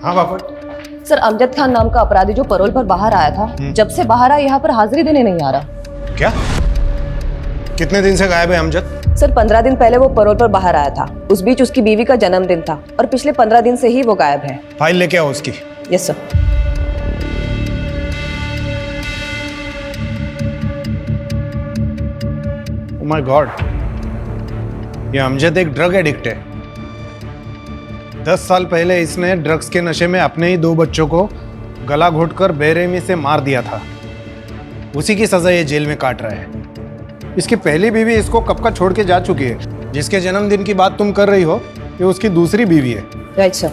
हाँ बापट। सर, अमजद खान नाम का अपराधी जो परोल पर बाहर आया था, जब से बाहर आया यहाँ पर हाजिरी देने नहीं आ रहा। क्या? कितने दिन से गायब है अमजद? सर, 15 दिन पहले वो परोल पर बाहर आया था। उस बीच उसकी बीवी का जन्मदिन था और पिछले 15 दिन से ही वो गायब है। फाइल लेके आओ उसकी। Yes sir. Oh my God, ये अमजद एक ड्रग एडिक्ट है। 10 साल पहले इसने ड्रग्स के नशे में अपने ही 2 बच्चों को गला घोटकर बेरहमी से मार दिया था। उसी की सजा ये जेल में काट रहा है। इसकी पहली बीवी इसको कब का छोड़ के जा चुकी है। जिसके जन्मदिन की बात तुम कर रही हो, ये उसकी दूसरी बीवी है। Right sir.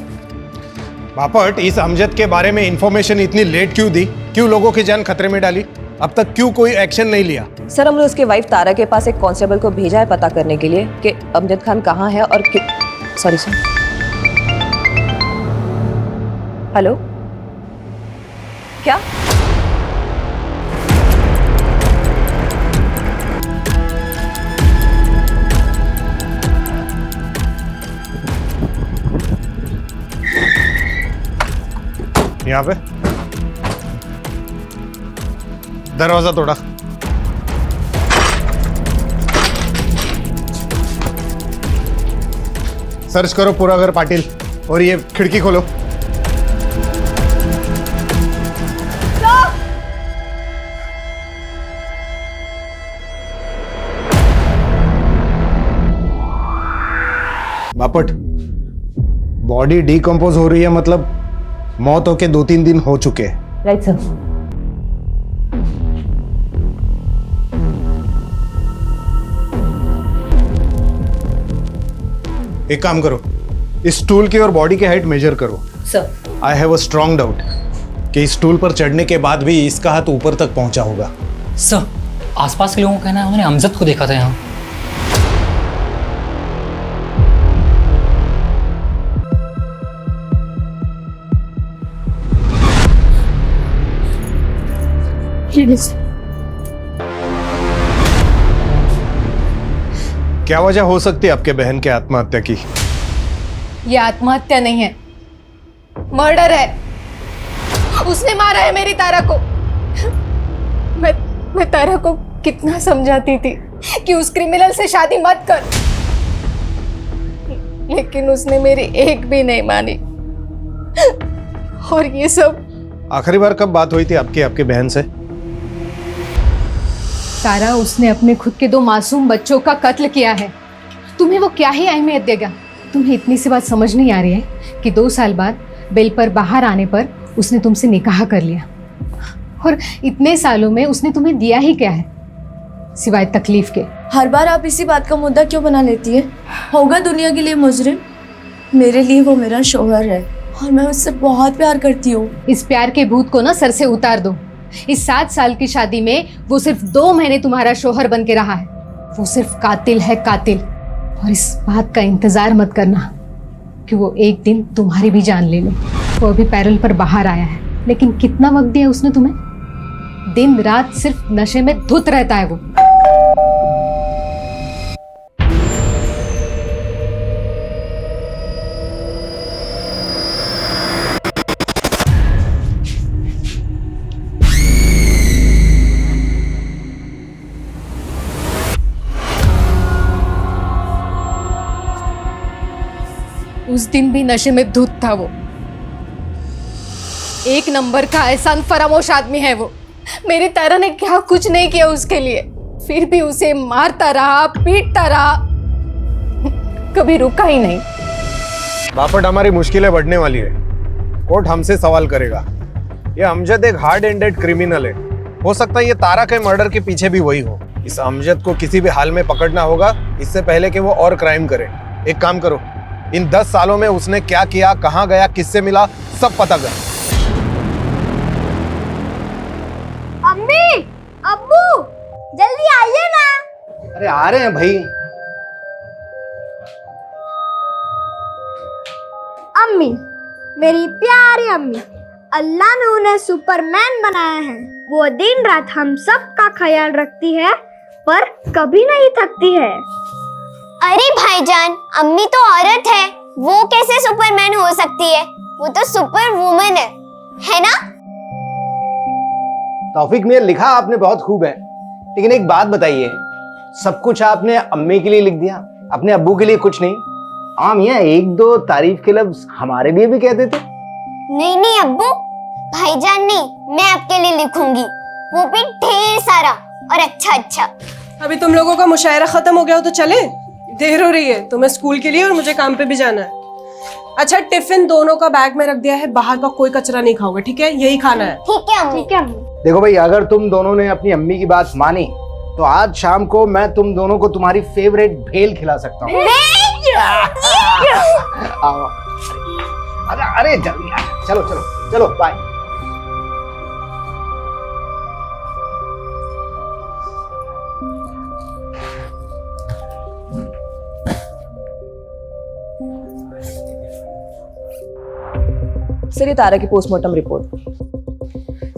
बापट, इस अमजद के बारे में इंफॉर्मेशन इतनी लेट क्यों दी? क्यों लोगों की जान खतरे में डाली? अब तक क्यों कोई एक्शन नहीं लिया? सर, हमने उसके वाइफ तारा के पास एक कांस्टेबल को भेजा है पता करने के लिए कि अमजद खान कहाँ है और सॉरी सर। हेलो, क्या? यहाँ पे दरवाजा तोड़ा। सर्च करो पूरा घर पाटिल, और ये खिड़की खोलो। बापट, बॉडी डिकम्पोज हो रही है, मतलब मौत होके 2-3 दिन हो चुके हैं। Right sir. एक काम करो, इस स्टूल की और बॉडी की हाइट मेजर करो। Sir, I have a strong doubt कि इस स्टूल पर चढ़ने के बाद भी इसका हाथ ऊपर तक पहुंचा होगा। सर, आसपास के लोगों का कहना है उन्होंने अमजद को देखा था यहाँ। क्या वजह हो सकती है आपके बहन के आत्महत्या की? ये आत्महत्या नहीं है, मर्डर है। उसने मारा है मेरी तारा को। मैं तारा को कितना समझाती थी कि उस क्रिमिनल से शादी मत कर, लेकिन उसने मेरी एक भी नहीं मानी। और ये सब आखिरी बार कब बात हुई थी आपकी बहन से? तारा, उसने अपने खुद के 2 मासूम बच्चों का कत्ल किया है। तुम्हें वो क्या ही अहमियत देगा? तुम्हें इतनी सी बात समझ नहीं आ रही है कि 2 साल बाद बेल पर बाहर आने पर उसने तुमसे निकाह कर लिया, और इतने सालों में उसने तुम्हें दिया ही क्या है सिवाय तकलीफ के? हर बार आप इसी बात का मुद्दा क्यों बना लेती है? होगा दुनिया के लिए मुजरिम, मेरे लिए वो मेरा शौहर है और मैं उससे बहुत प्यार करती हूँ। इस प्यार के भूत को ना सर से उतार दो। इस 7 साल की शादी में वो सिर्फ 2 महीने तुम्हारा शौहर बन के रहा है। वो सिर्फ कातिल है, कातिल। और इस बात का इंतजार मत करना कि वो एक दिन तुम्हारी भी जान ले ले। वो अभी पैरोल पर बाहर आया है, लेकिन कितना वक्त दिया उसने तुम्हें? दिन रात सिर्फ नशे में धुत रहता है वो। उस दिन भी नशे में धुत था वो। 1 नंबर का एहसान फरामोश आदमी है वो। मेरी तारा ने क्या कुछ नहीं किया उसके लिए, फिर भी उसे मारता रहा, पीटता रहा, कभी रुका ही नहीं। बापट, हमारी मुश्किलें बढ़ने वाली है। कोर्ट हमसे सवाल करेगा। ये अमजद एक हार्ड एंडेड क्रिमिनल है। हो सकता है ये तारा के मर्डर के पीछे भी वही हो। इस अमजद को किसी भी हाल में पकड़ना होगा, इससे पहले कि वो और क्राइम करे। एक काम करो, इन 10 सालों में उसने क्या किया, कहाँ गया, किससे मिला, सब पता कर। अम्मी, अब्बू, जल्दी आइए ना। अरे आ रहे हैं भाई। अम्मी, मेरी प्यारी अम्मी, अल्लाह ने उन्हें सुपरमैन बनाया है। वो दिन रात हम सब का ख्याल रखती है, पर कभी नहीं थकती है। अरे भाईजान, अम्मी तो औरत है, वो कैसे सुपरमैन हो सकती है? वो तो सुपर वुमन है ना? तौफीक मियां, लिखा आपने बहुत खूब है, लेकिन एक बात बताइए, सब कुछ आपने अम्मी के लिए लिख दिया, अपने अब्बू के लिए कुछ नहीं? हाँ मियां, एक दो तारीफ के लफ्ज हमारे लिए भी कह देते। नहीं नहीं अब्बू, भाईजान नहीं, मैं आपके लिए लिखूंगी, वो भी ढेर सारा और अच्छा अच्छा। अभी तुम लोगों का मुशायरा खत्म हो गया हो तो चले? देर हो रही है, तुम्हें स्कूल के लिए और मुझे काम पे भी जाना है। अच्छा, टिफिन दोनों का बैग में रख दिया है, बाहर का कोई कचरा नहीं खाओगे, ठीक है? यही खाना है। ठीक है अम्मी। ठीक है अम्मी। देखो भाई, अगर तुम दोनों ने अपनी अम्मी की बात मानी तो आज शाम को मैं तुम दोनों को तुम्हारी फेवरेट भेल खिला सकता हूँ। आओ। अरे जल्दी आ, चलो चलो चलो, बाय। सर, ये तारा की पोस्टमार्टम रिपोर्ट।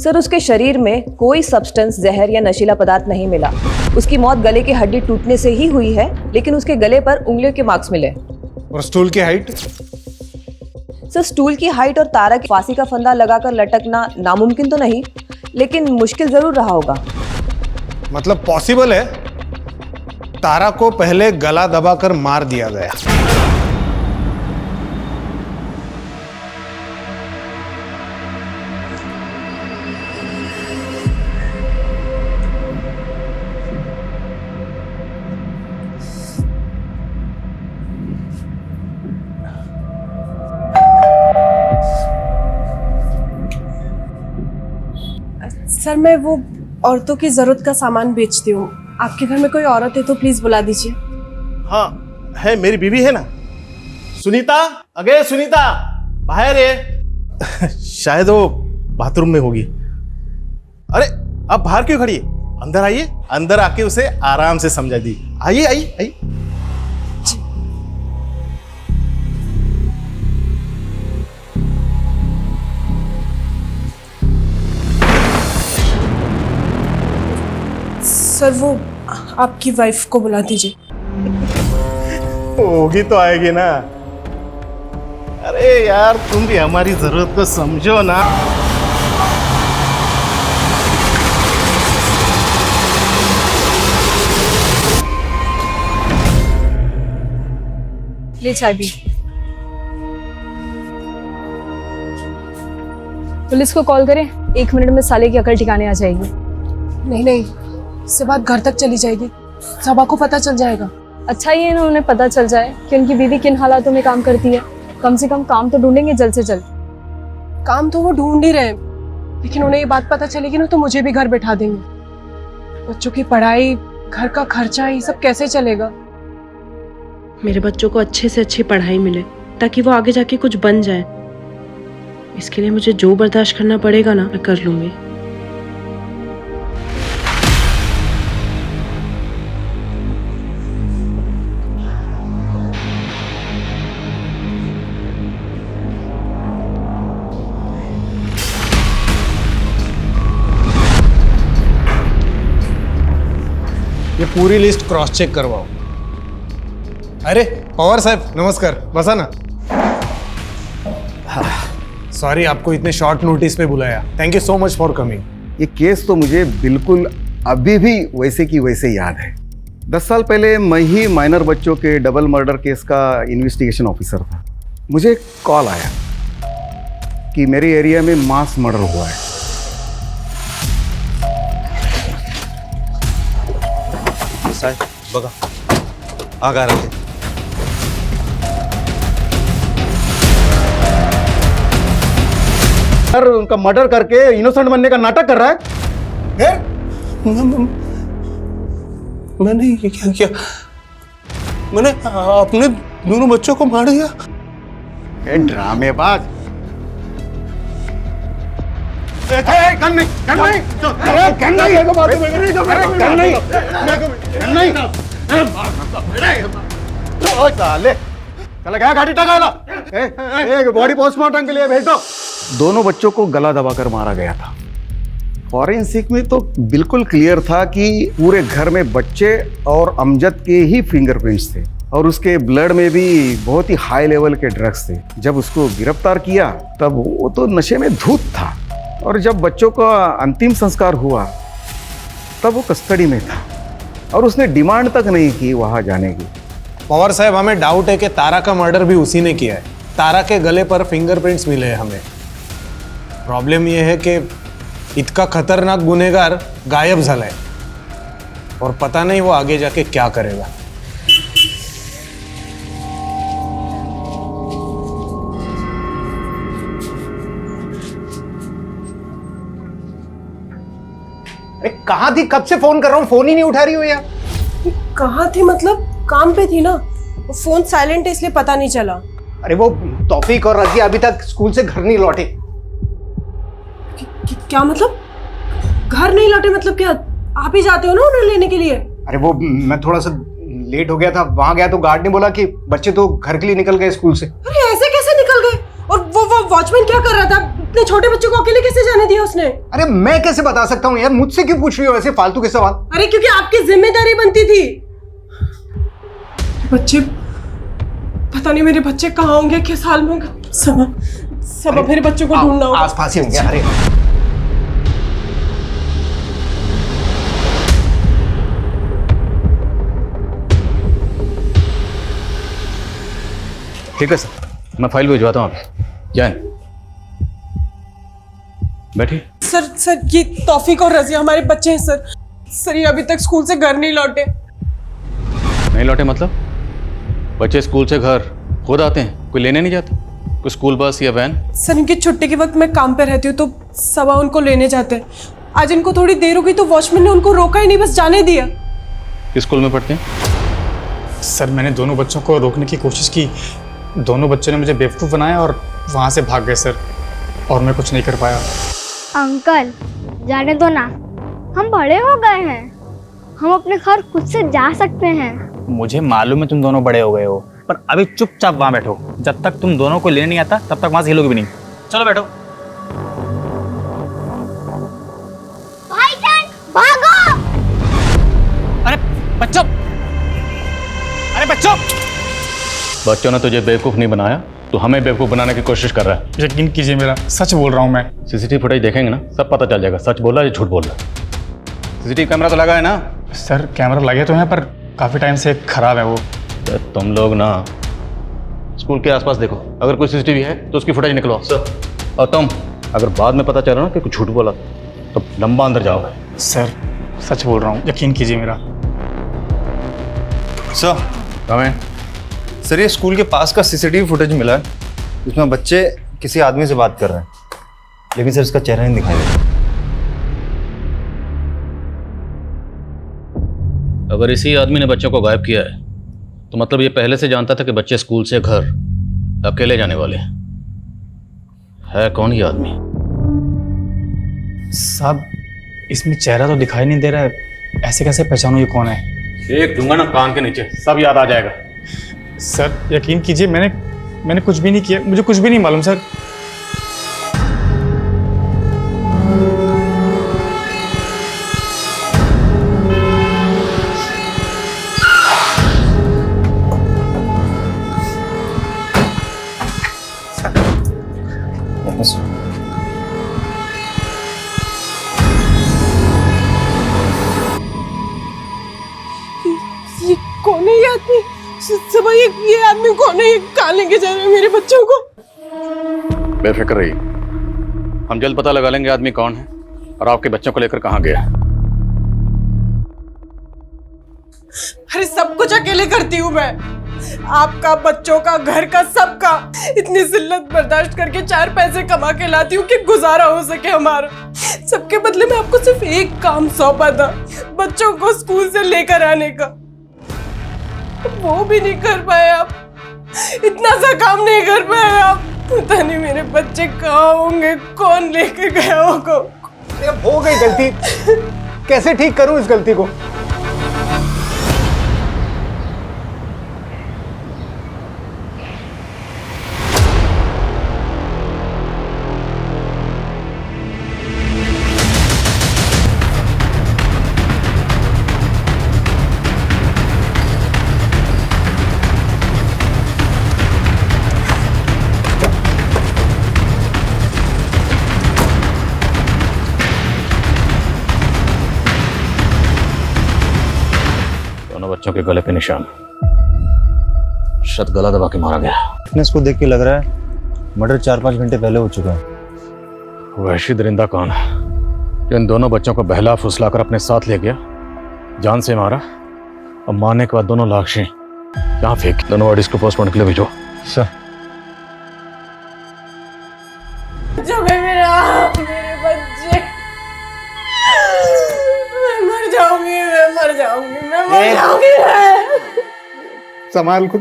सर, उसके शरीर में कोई सब्सटेंस, जहर या नशीला पदार्थ नहीं मिला। उसकी मौत गले की हड्डी टूटने से ही हुई है, लेकिन उसके गले पर उंगलियों के मार्क्स मिले। और स्टूल की हाइट? सर, स्टूल की हाइट और तारा की फांसी का फंदा लगाकर लटकना नामुमकिन तो नहीं, लेकिन मुश्किल जरूर रहा होगा। मतलब पॉसिबल है तारा को पहले गला दबाकर मार दिया गया। सर, मैं वो औरतों की जरूरत का सामान बेचती हूँ, आपके घर में कोई औरत है तो प्लीज बुला दीजिए। हाँ है, मेरी बीवी है ना, सुनीता। अगे सुनीता, बाहर है। शायद वो बाथरूम में होगी। अरे आप बाहर क्यों खड़ी है? अंदर आइए, अंदर आके उसे आराम से समझा दी। आइए आइए आइए। सर, वो आपकी वाइफ को बुला दीजिए। होगी तो आएगी ना। अरे यार, तुम भी हमारी जरूरत को समझो ना। ले चाय पी। पुलिस को कॉल करें, 1 मिनट में साले की अकल ठिकाने आ जाएगी। नहीं नहीं, इससे बात घर तक चली जाएगी, सबा को पता चल जाएगा। अच्छा ही है ना, उन्हें पता चल जाए कि उनकी बीवी किन हालातों में काम करती है। कम से कम काम तो ढूंढेंगे जल्द से जल्द। काम तो वो ढूंढ ही रहे हैं, लेकिन उन्हें ये बात पता चलेगी ना तो मुझे भी घर बैठा देंगे। बच्चों की पढ़ाई, घर का खर्चा, ये सब कैसे चलेगा? मेरे बच्चों को अच्छे से अच्छी पढ़ाई मिले ताकि वो आगे जाके कुछ बन जाए। इसके लिए मुझे जो बर्दाश्त करना पड़ेगा ना, मैं कर लूंगी। ये पूरी लिस्ट क्रॉस चेक करवाओ। अरे पवार साहब, नमस्कार, बसा ना। सॉरी आपको इतने शॉर्ट नोटिस पे बुलाया। Thank you so much for coming. ये केस तो मुझे बिल्कुल अभी भी वैसे की वैसे याद है। 10 साल पहले मैं ही माइनर बच्चों के डबल मर्डर केस का इन्वेस्टिगेशन ऑफिसर था। मुझे कॉल आया कि मेरे एरिया में मास मर्डर हुआ है। साहेब बघा, आग आ रही है। सर, उनका मर्डर करके इनोसेंट बनने का नाटक कर रहा है। मैंने ये क्या किया? मैंने अपने दोनों बच्चों को मार दिया। ड्रामेबाज। गन नहीं, गन नहीं, गन नहीं है, गन नहीं, गन नहीं। साले, चला गया गाड़ी टकाला। बॉडी पोस्टमार्टम के लिए भेज दो। दोनों बच्चों को गला दबाकर मारा गया था। फॉरेंसिक में तो बिल्कुल क्लियर था कि पूरे घर में बच्चे और अमजद के ही फिंगरप्रिंट्स थे। और उसके ब्लड में भी बहुत ही हाई लेवल के ड्रग्स थे। जब उसको गिरफ्तार किया तब वो तो नशे में धूत था, और जब बच्चों का अंतिम संस्कार हुआ तब वो कस्टडी में था, और उसने डिमांड तक नहीं की वहां जाने की। पवार साहब, हमें डाउट है कि तारा का मर्डर भी उसी ने किया है। तारा के गले पर फिंगरप्रिंट्स मिले हैं हमें। प्रॉब्लम यह है कि इतना खतरनाक गुनहगार गायब झाला है और पता नहीं वो आगे जाके क्या करेगा। अरे कहाँ थी? कब से फोन कर रहा हूँ, फोन ही नहीं उठा रही हो यार। कहाँ थी मतलब? काम पे थी ना, वो फोन साइलेंट है इसलिए पता नहीं चला। अरे वो तौफीक और रजिया अभी तक स्कूल से घर नहीं लौटे। क्या मतलब? घर नहीं लौटे मतलब क्या? आप ही जाते हो ना उन्हें लेने के लिए? अरे वो मैं थोड़ा सा लेट हो गया था, वहां गया तो गार्ड ने बोला कि बच्चे तो घर के लिए निकल गए स्कूल से। अरे ऐसे कैसे निकल गए? और वो वॉचमैन क्या कर रहा था? इतने छोटे बच्चे को अकेले कैसे जाने दिया उसने? अरे मैं कैसे बता सकता हूँ यार, मुझसे क्यों पूछ रही हो ऐसे फालतू के सवाल? अरे क्योंकि आपकी जिम्मेदारी बनती थी। बच्चे, पता नहीं मेरे बच्चे कहाँ होंगे, किस हाल में होंगे। सब मेरे बच्चों को ढूंढना होगा। आसपास ही होंगे। अरे ठीक है सर, मैं फाइल भिजवाता हूँ अभी। जाएं, बैठिए। सर ये तौफीक और रजिया हमारे बच्चे हैं सर। सर ये अभी तक स्कूल से घर नहीं लौटे। नहीं लौटे मतलब? बच्चे स्कूल से घर खुद आते हैं, कोई लेने नहीं जाता? कोई स्कूल बस या वैन? सर इनकी छुट्टी के वक्त मैं काम पे रहती हूँ तो सबा उनको लेने जाते हैं। आज इनको थोड़ी देर हो गई तो वॉचमैन ने उनको रोका ही नहीं, बस जाने दिया। किस स्कूल में पढ़ते हैं? सर मैंने दोनों बच्चों को रोकने की कोशिश की, दोनों बच्चों ने मुझे बेवकूफ़ बनाया और वहाँ से भाग गए सर, और मैं कुछ नहीं कर पाया। अंकल जाने दो ना, हम बड़े हो गए हैं, हम अपने घर खुद से जा सकते हैं। मुझे मालूम है तुम दोनों बड़े हो गए हो, पर अभी चुपचाप वहां बैठो। जब तक तुम दोनों को लेने नहीं आता तब तक वहां से हिलोगे भी नहीं। चलो बैठो। भाईजान भागो! अरे बच्चों, अरे बच्चों! बच्चों ने तुझे बेवकूफ़ नहीं बनाया, तो हमें बेवकूफ़ बनाने की कोशिश कर रहा है। यकीन कीजिए, मेरा सच बोल रहा हूँ मैं। सीसीटीवी फुटेज देखेंगे ना, सब पता चल जाएगा सच बोल रहा है या झूठ बोल रहा है। सीसीटीवी कैमरा तो लगा है ना? सर कैमरा लगे तो हैं पर काफ़ी टाइम से खराब है वो। तो तुम लोग ना स्कूल के आसपास देखो, अगर कोई सीसीटीवी है तो उसकी फुटेज निकलवाओ सर। और तुम अगर बाद में पता चला ना कि कुछ झूठ बोला तो लंबा अंदर जाओगे। सर सच बोल रहा हूँ, यकीन कीजिए मेरा। सर हमें सर ये स्कूल के पास का सीसीटीवी फुटेज मिला है, इसमें बच्चे किसी आदमी से बात कर रहे हैं, लेकिन सर इसका चेहरा नहीं दिखाई दे रहा। अगर इसी आदमी ने बच्चों को गायब किया है तो मतलब ये पहले से जानता था कि बच्चे स्कूल से घर अकेले जाने वाले हैं। है कौन ये आदमी? साहब इसमें चेहरा तो दिखाई नहीं दे रहा है, ऐसे कैसे पहचानूं ये कौन है? एक दूंगा ना कान के नीचे, सब याद आ जाएगा। सर यकीन कीजिए, मैंने कुछ भी नहीं किया, मुझे कुछ भी नहीं मालूम सर। ये कौन है ये आदमी? सब ये आदमी कौन है? ये कहाँ लेके जा रहे हैं मेरे बच्चों को? बेफिक्र रहिए, हम जल्द पता लगा लेंगे आदमी कौन है और आपके बच्चों को लेकर कहाँ गया है। अरे सब कुछ अकेले करती हूँ मैं, आपका, बच्चों का, घर का, सबका। इतनी जिल्लत बर्दाश्त करके 4 पैसे कमा के लाती हूँ कि गुजारा हो सके हमारा। सबके बदले में आपको सिर्फ एक काम सौंपा था, बच्चों को स्कूल से लेकर आने का, वो भी नहीं कर पाए आप। इतना सा काम नहीं कर पाए आप। पता नहीं मेरे बच्चे कहाँ होंगे, कौन लेके गया होगा। हो गई गलती, कैसे ठीक करूं इस गलती को? बच्चों के गले पे निशान, शायद गला दबा के मारा गया। फिटनेस को देख के लग रहा है मर्डर 4-5 घंटे पहले हो चुका है। वहशी दरिंदा कौन है जो इन दोनों बच्चों को बहला फुसला कर अपने साथ ले गया, जान से मारा और मारने के बाद दोनों लाशें यहाँ फेंक? दोनों बॉडीज को पोस्टमार्टम के लिए भेजो। सर जो मेरे बच्चे, मैं मर जाऊंगी। संभाल खुद।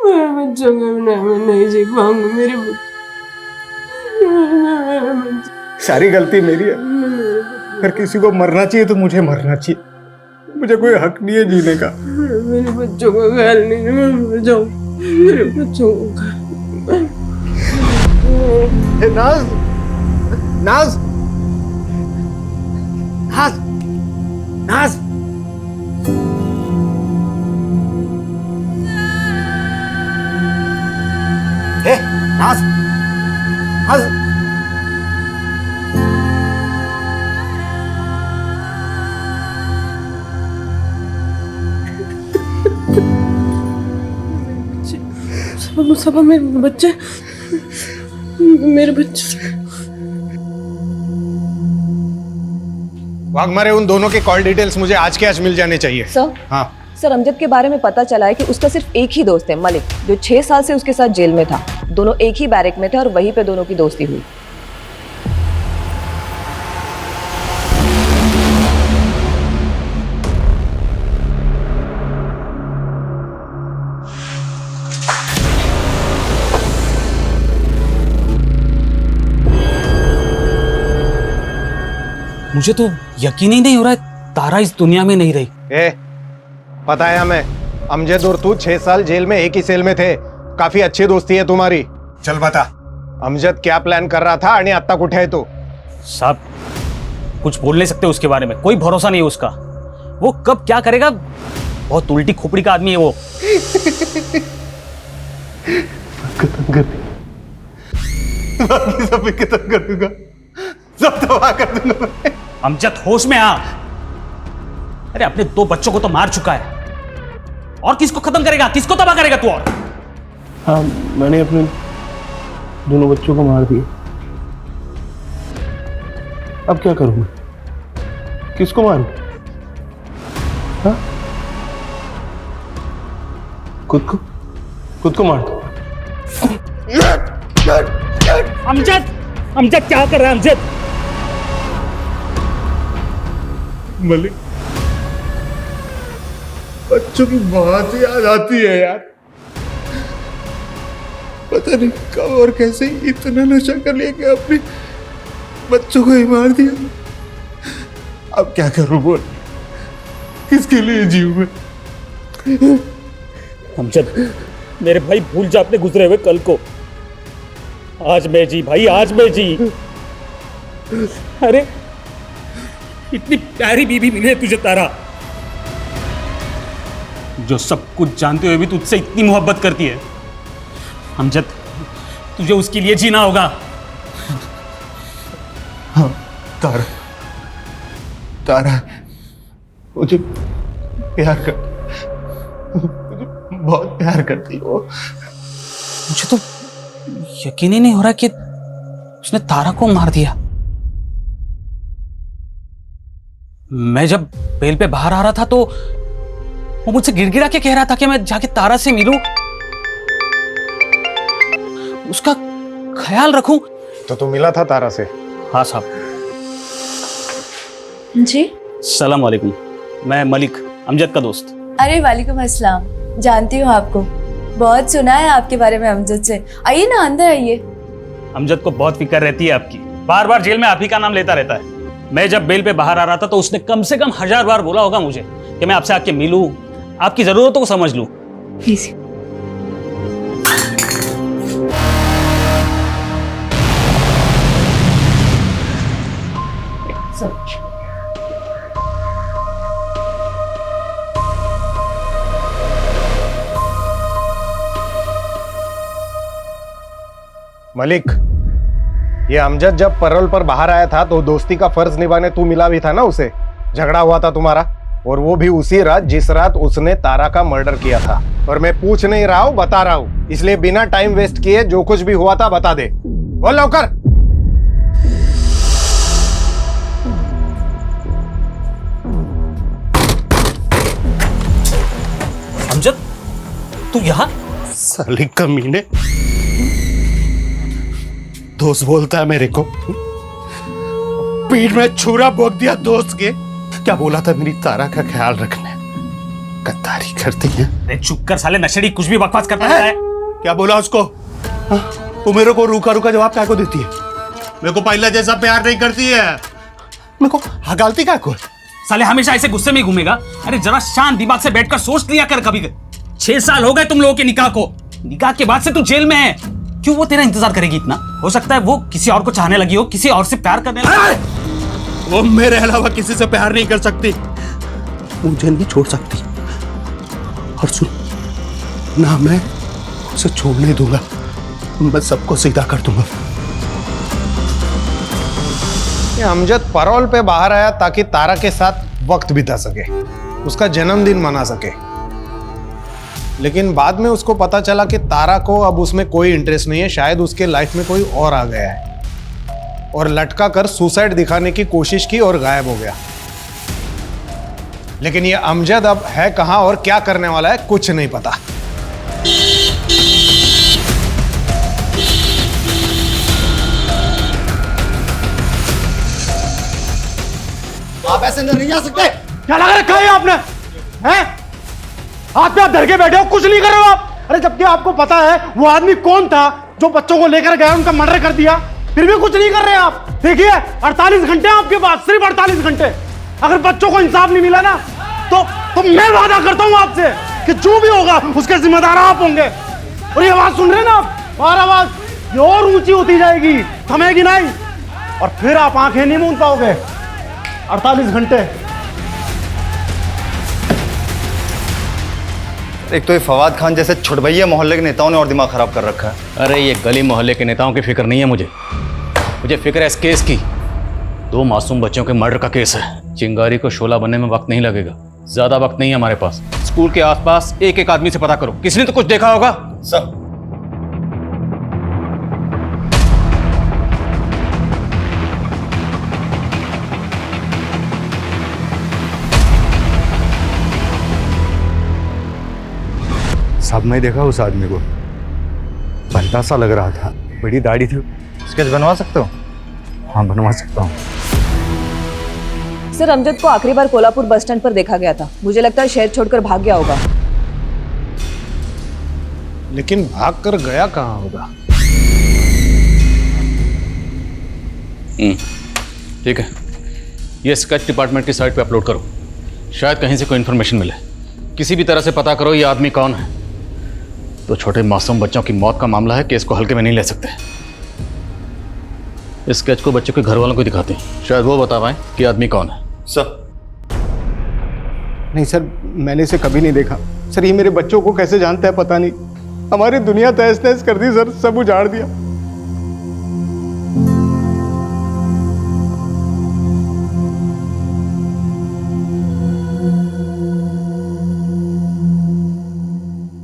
मेरे बच्चों को मैं नहीं जी पाऊंगी। मेरे सारी गलती मेरी है। अगर किसी को मरना चाहिए तो मुझे मरना चाहिए। मुझे कोई हक नहीं है जीने का। मेरे बच्चों का ख्याल नहीं, मैं मर जाऊं। मेरे बच्चों का नाज, नाज, नाज, नाज। नाज, नाज। सब मेरे बच्चे, मेरे बच्चे। वाघमारे, उन दोनों के कॉल डिटेल्स मुझे आज के आज मिल जाने चाहिए। सर, हाँ सर, अमजद के बारे में पता चला है कि उसका सिर्फ एक ही दोस्त है, मलिक, जो 6 साल से उसके साथ जेल में था। दोनों एक ही बैरक में थे और वहीं पे दोनों की दोस्ती हुई। मुझे तो यकीन ही नहीं हो रहा है तारा इस दुनिया में नहीं रही। पता है हमें, अमजद और तू 6 साल जेल में एक ही सेल में थे। काफी अच्छी दोस्ती है तुम्हारी। चल बता, अमजद क्या प्लान कर रहा था आणि आता कुठे है तू? साहब कुछ बोल नहीं सकते उसके बारे में, कोई भरोसा नहीं है उसका। वो कब क्या करेगा, बहुत उल्टी खोपड़ी का आदमी है वो। खत्म कर बाकी सब खत्म कर दूंगा, सब तबाह कर दूंगा। अमजद होश में आ। अरे अपने 2 बच्चों को तो मार चुका है, और किसको खत्म करेगा, किसको तबाह करेगा तू? और हाँ, मैंने अपने दोनों बच्चों को मार दिया। अब क्या करूं मैं? किसको मारूं? हाँ? खुद को मार दो। अमजद, अमजद क्या कर रहा है अमजद? मलिक, बच्चों की बात याद आती है यार। पता नहीं कब और कैसे इतना नशा कर लिया कि अपने बच्चों को ही मार दिया। अब क्या करूं बोल, किसके लिए जीऊं मैं? अमजद मेरे भाई, भूल जा अपने गुजरे हुए कल को। आज मैं जी भाई, आज मैं जी। अरे इतनी प्यारी बीवी मिली है तुझे तारा, जो सब कुछ जानते हुए भी तुझसे इतनी मोहब्बत करती है। अमजद तुझे उसके लिए जीना होगा। हाँ तारा, तारा मुझे प्यार कर, मुझे बहुत प्यार करती हो। मुझे तो यकीन ही नहीं हो रहा कि उसने तारा को मार दिया। मैं जब बेल पे बाहर आ रहा था तो वो मुझसे गिड़गिड़ा के कह रहा था कि मैं जाके तारा से मिलूं, उसका ख्याल रखूं। तो तू मिला था तारा से? हाँ साहब। जी सलाम वालेकुम, मैं मलिक, अमजद का दोस्त। अरे वालेकुम अस्सलाम, जानती हूँ आपको, बहुत सुना है आपके बारे में अमजद से। आइए ना, अंदर आइए। अमजद को बहुत फिक्र रहती है आपकी, बार बार जेल में आप ही का नाम लेता रहता है। मैं जब बेल पे बाहर आ रहा था तो उसने कम से कम 1000 बार बोला होगा मुझे कि मैं आपसे आके मिलूं, आपकी जरूरतों को समझ लूं। प्लीज। मलिक, ये अमजद जब पैरोल पर बाहर आया था तो दोस्ती का फर्ज निभाने तू मिला भी था ना उसे? झगड़ा हुआ था तुम्हारा? और वो भी उसी रात जिस रात उसने तारा का मर्डर किया था। और मैं पूछ नहीं रहा हूँ, बता रहा हूँ, इसलिए बिना टाइम वेस्ट किए जो कुछ भी हुआ था बता दे। बोल लौकर। अमजद, तू यहाँ? साली कमीने, दोस्त बोलता है मेरे को, पीठ में छुरा भोंक दिया दोस्त के। क्या बोला था? मेरी तारा का ख्याल रखना। गद्दारी करती है। अरे चुप कर साले नशेड़ी, कुछ भी बकवास करता है। क्या बोला उसको? वो मेरे को रूखा रूखा जवाब क्या को देती है? मेरे को पहला जैसा प्यार नहीं करती है। मेरे को हगालती क्या को? साले हमेशा ऐसे गुस्से में घूमेगा? अरे जरा शांत दिमाग से बैठकर सोच लिया कर कभी। 6 साल हो गए तुम लोगों के निकाह को। निकाह के बाद से तू जेल में है। क्यों वो तेरा इंतजार करेगी इतना? हो सकता है वो किसी और को चाहने लगी हो, किसी और से प्यार करने लगी। वो मेरे अलावा किसी से प्यार नहीं कर सकती, मुझे नहीं छोड़ सकती। और सुन ना, मैं उसे छोड़ नहीं दूंगा, मैं सबको सीधा कर दूंगा। ये अमजद पैरोल पे बाहर आया ताकि तारा के साथ वक्त बिता सके, उसका जन्मदिन मना सके। लेकिन बाद में उसको पता चला कि तारा को अब उसमें कोई इंटरेस्ट नहीं है, शायद उसके लाइफ में कोई और आ गया है, और लटका कर सुसाइड दिखाने की कोशिश की और गायब हो गया। लेकिन ये अमजद अब है कहां और क्या करने वाला है कुछ नहीं पता। आप ऐसे नहीं जा सकते। क्या लगा रखा है आपने? हैं? हाथ पे आप धर के बैठे हो, कुछ नहीं कर रहे हो आप। अरे जबकि आपको पता है वो आदमी कौन था जो बच्चों को लेकर गया, उनका मर्डर कर दिया, फिर भी कुछ नहीं कर रहे आप। देखिए 48 घंटे आपके पास, सिर्फ 48 घंटे। अगर बच्चों को इंसाफ नहीं मिला ना तो मैं वादा करता हूं आपसे कि जो भी होगा उसके जिम्मेदार आप होंगे। और ये आवाज सुन रहे हैं ना आप, और आवाज ये और ऊंची होती जाएगी, थमेगी नहीं, और फिर आप आंखें नहीं मूंद पाओगे। 48 घंटे। एक तो ये फवाद खान जैसे छुटभैया मोहल्ले के नेताओं ने और दिमाग खराब कर रखा है। अरे ये गली मोहल्ले के नेताओं की फिक्र नहीं है मुझे फिक्र है इस केस की। 2 मासूम बच्चों के मर्डर का केस है। चिंगारी को शोला बनने में वक्त नहीं लगेगा, ज्यादा वक्त नहीं है हमारे पास। स्कूल के आसपास एक आदमी से पता करो, किसी ने तो कुछ देखा होगा। सर साहब मैं देखा उस आदमी को, बंदा सा लग रहा था, बड़ी दाढ़ी थी। स्केच बनवा सकते हो? हाँ बनवा सकता हूँ। सर अमजद को आखिरी बार कोल्हापुर बस स्टैंड पर देखा गया था। मुझे लगता है शहर छोड़कर भाग गया होगा। लेकिन भाग कर गया कहां होगा? ठीक है, ये स्केच डिपार्टमेंट की साइट पे अपलोड करो, शायद कहीं से कोई इन्फॉर्मेशन मिले। किसी भी तरह से पता करो ये आदमी कौन है। तो छोटे मासूम बच्चों की मौत का मामला है, केस को हल्के में नहीं ले सकते। इस स्केच को बच्चों के घर वालों को दिखाते हैं, शायद वो बता पाए कि आदमी कौन है। सर नहीं सर, मैंने इसे कभी नहीं देखा। सर ये मेरे बच्चों को कैसे जानता है पता नहीं। हमारी दुनिया तहस नहस कर दी सर, सब उजाड़ दिया।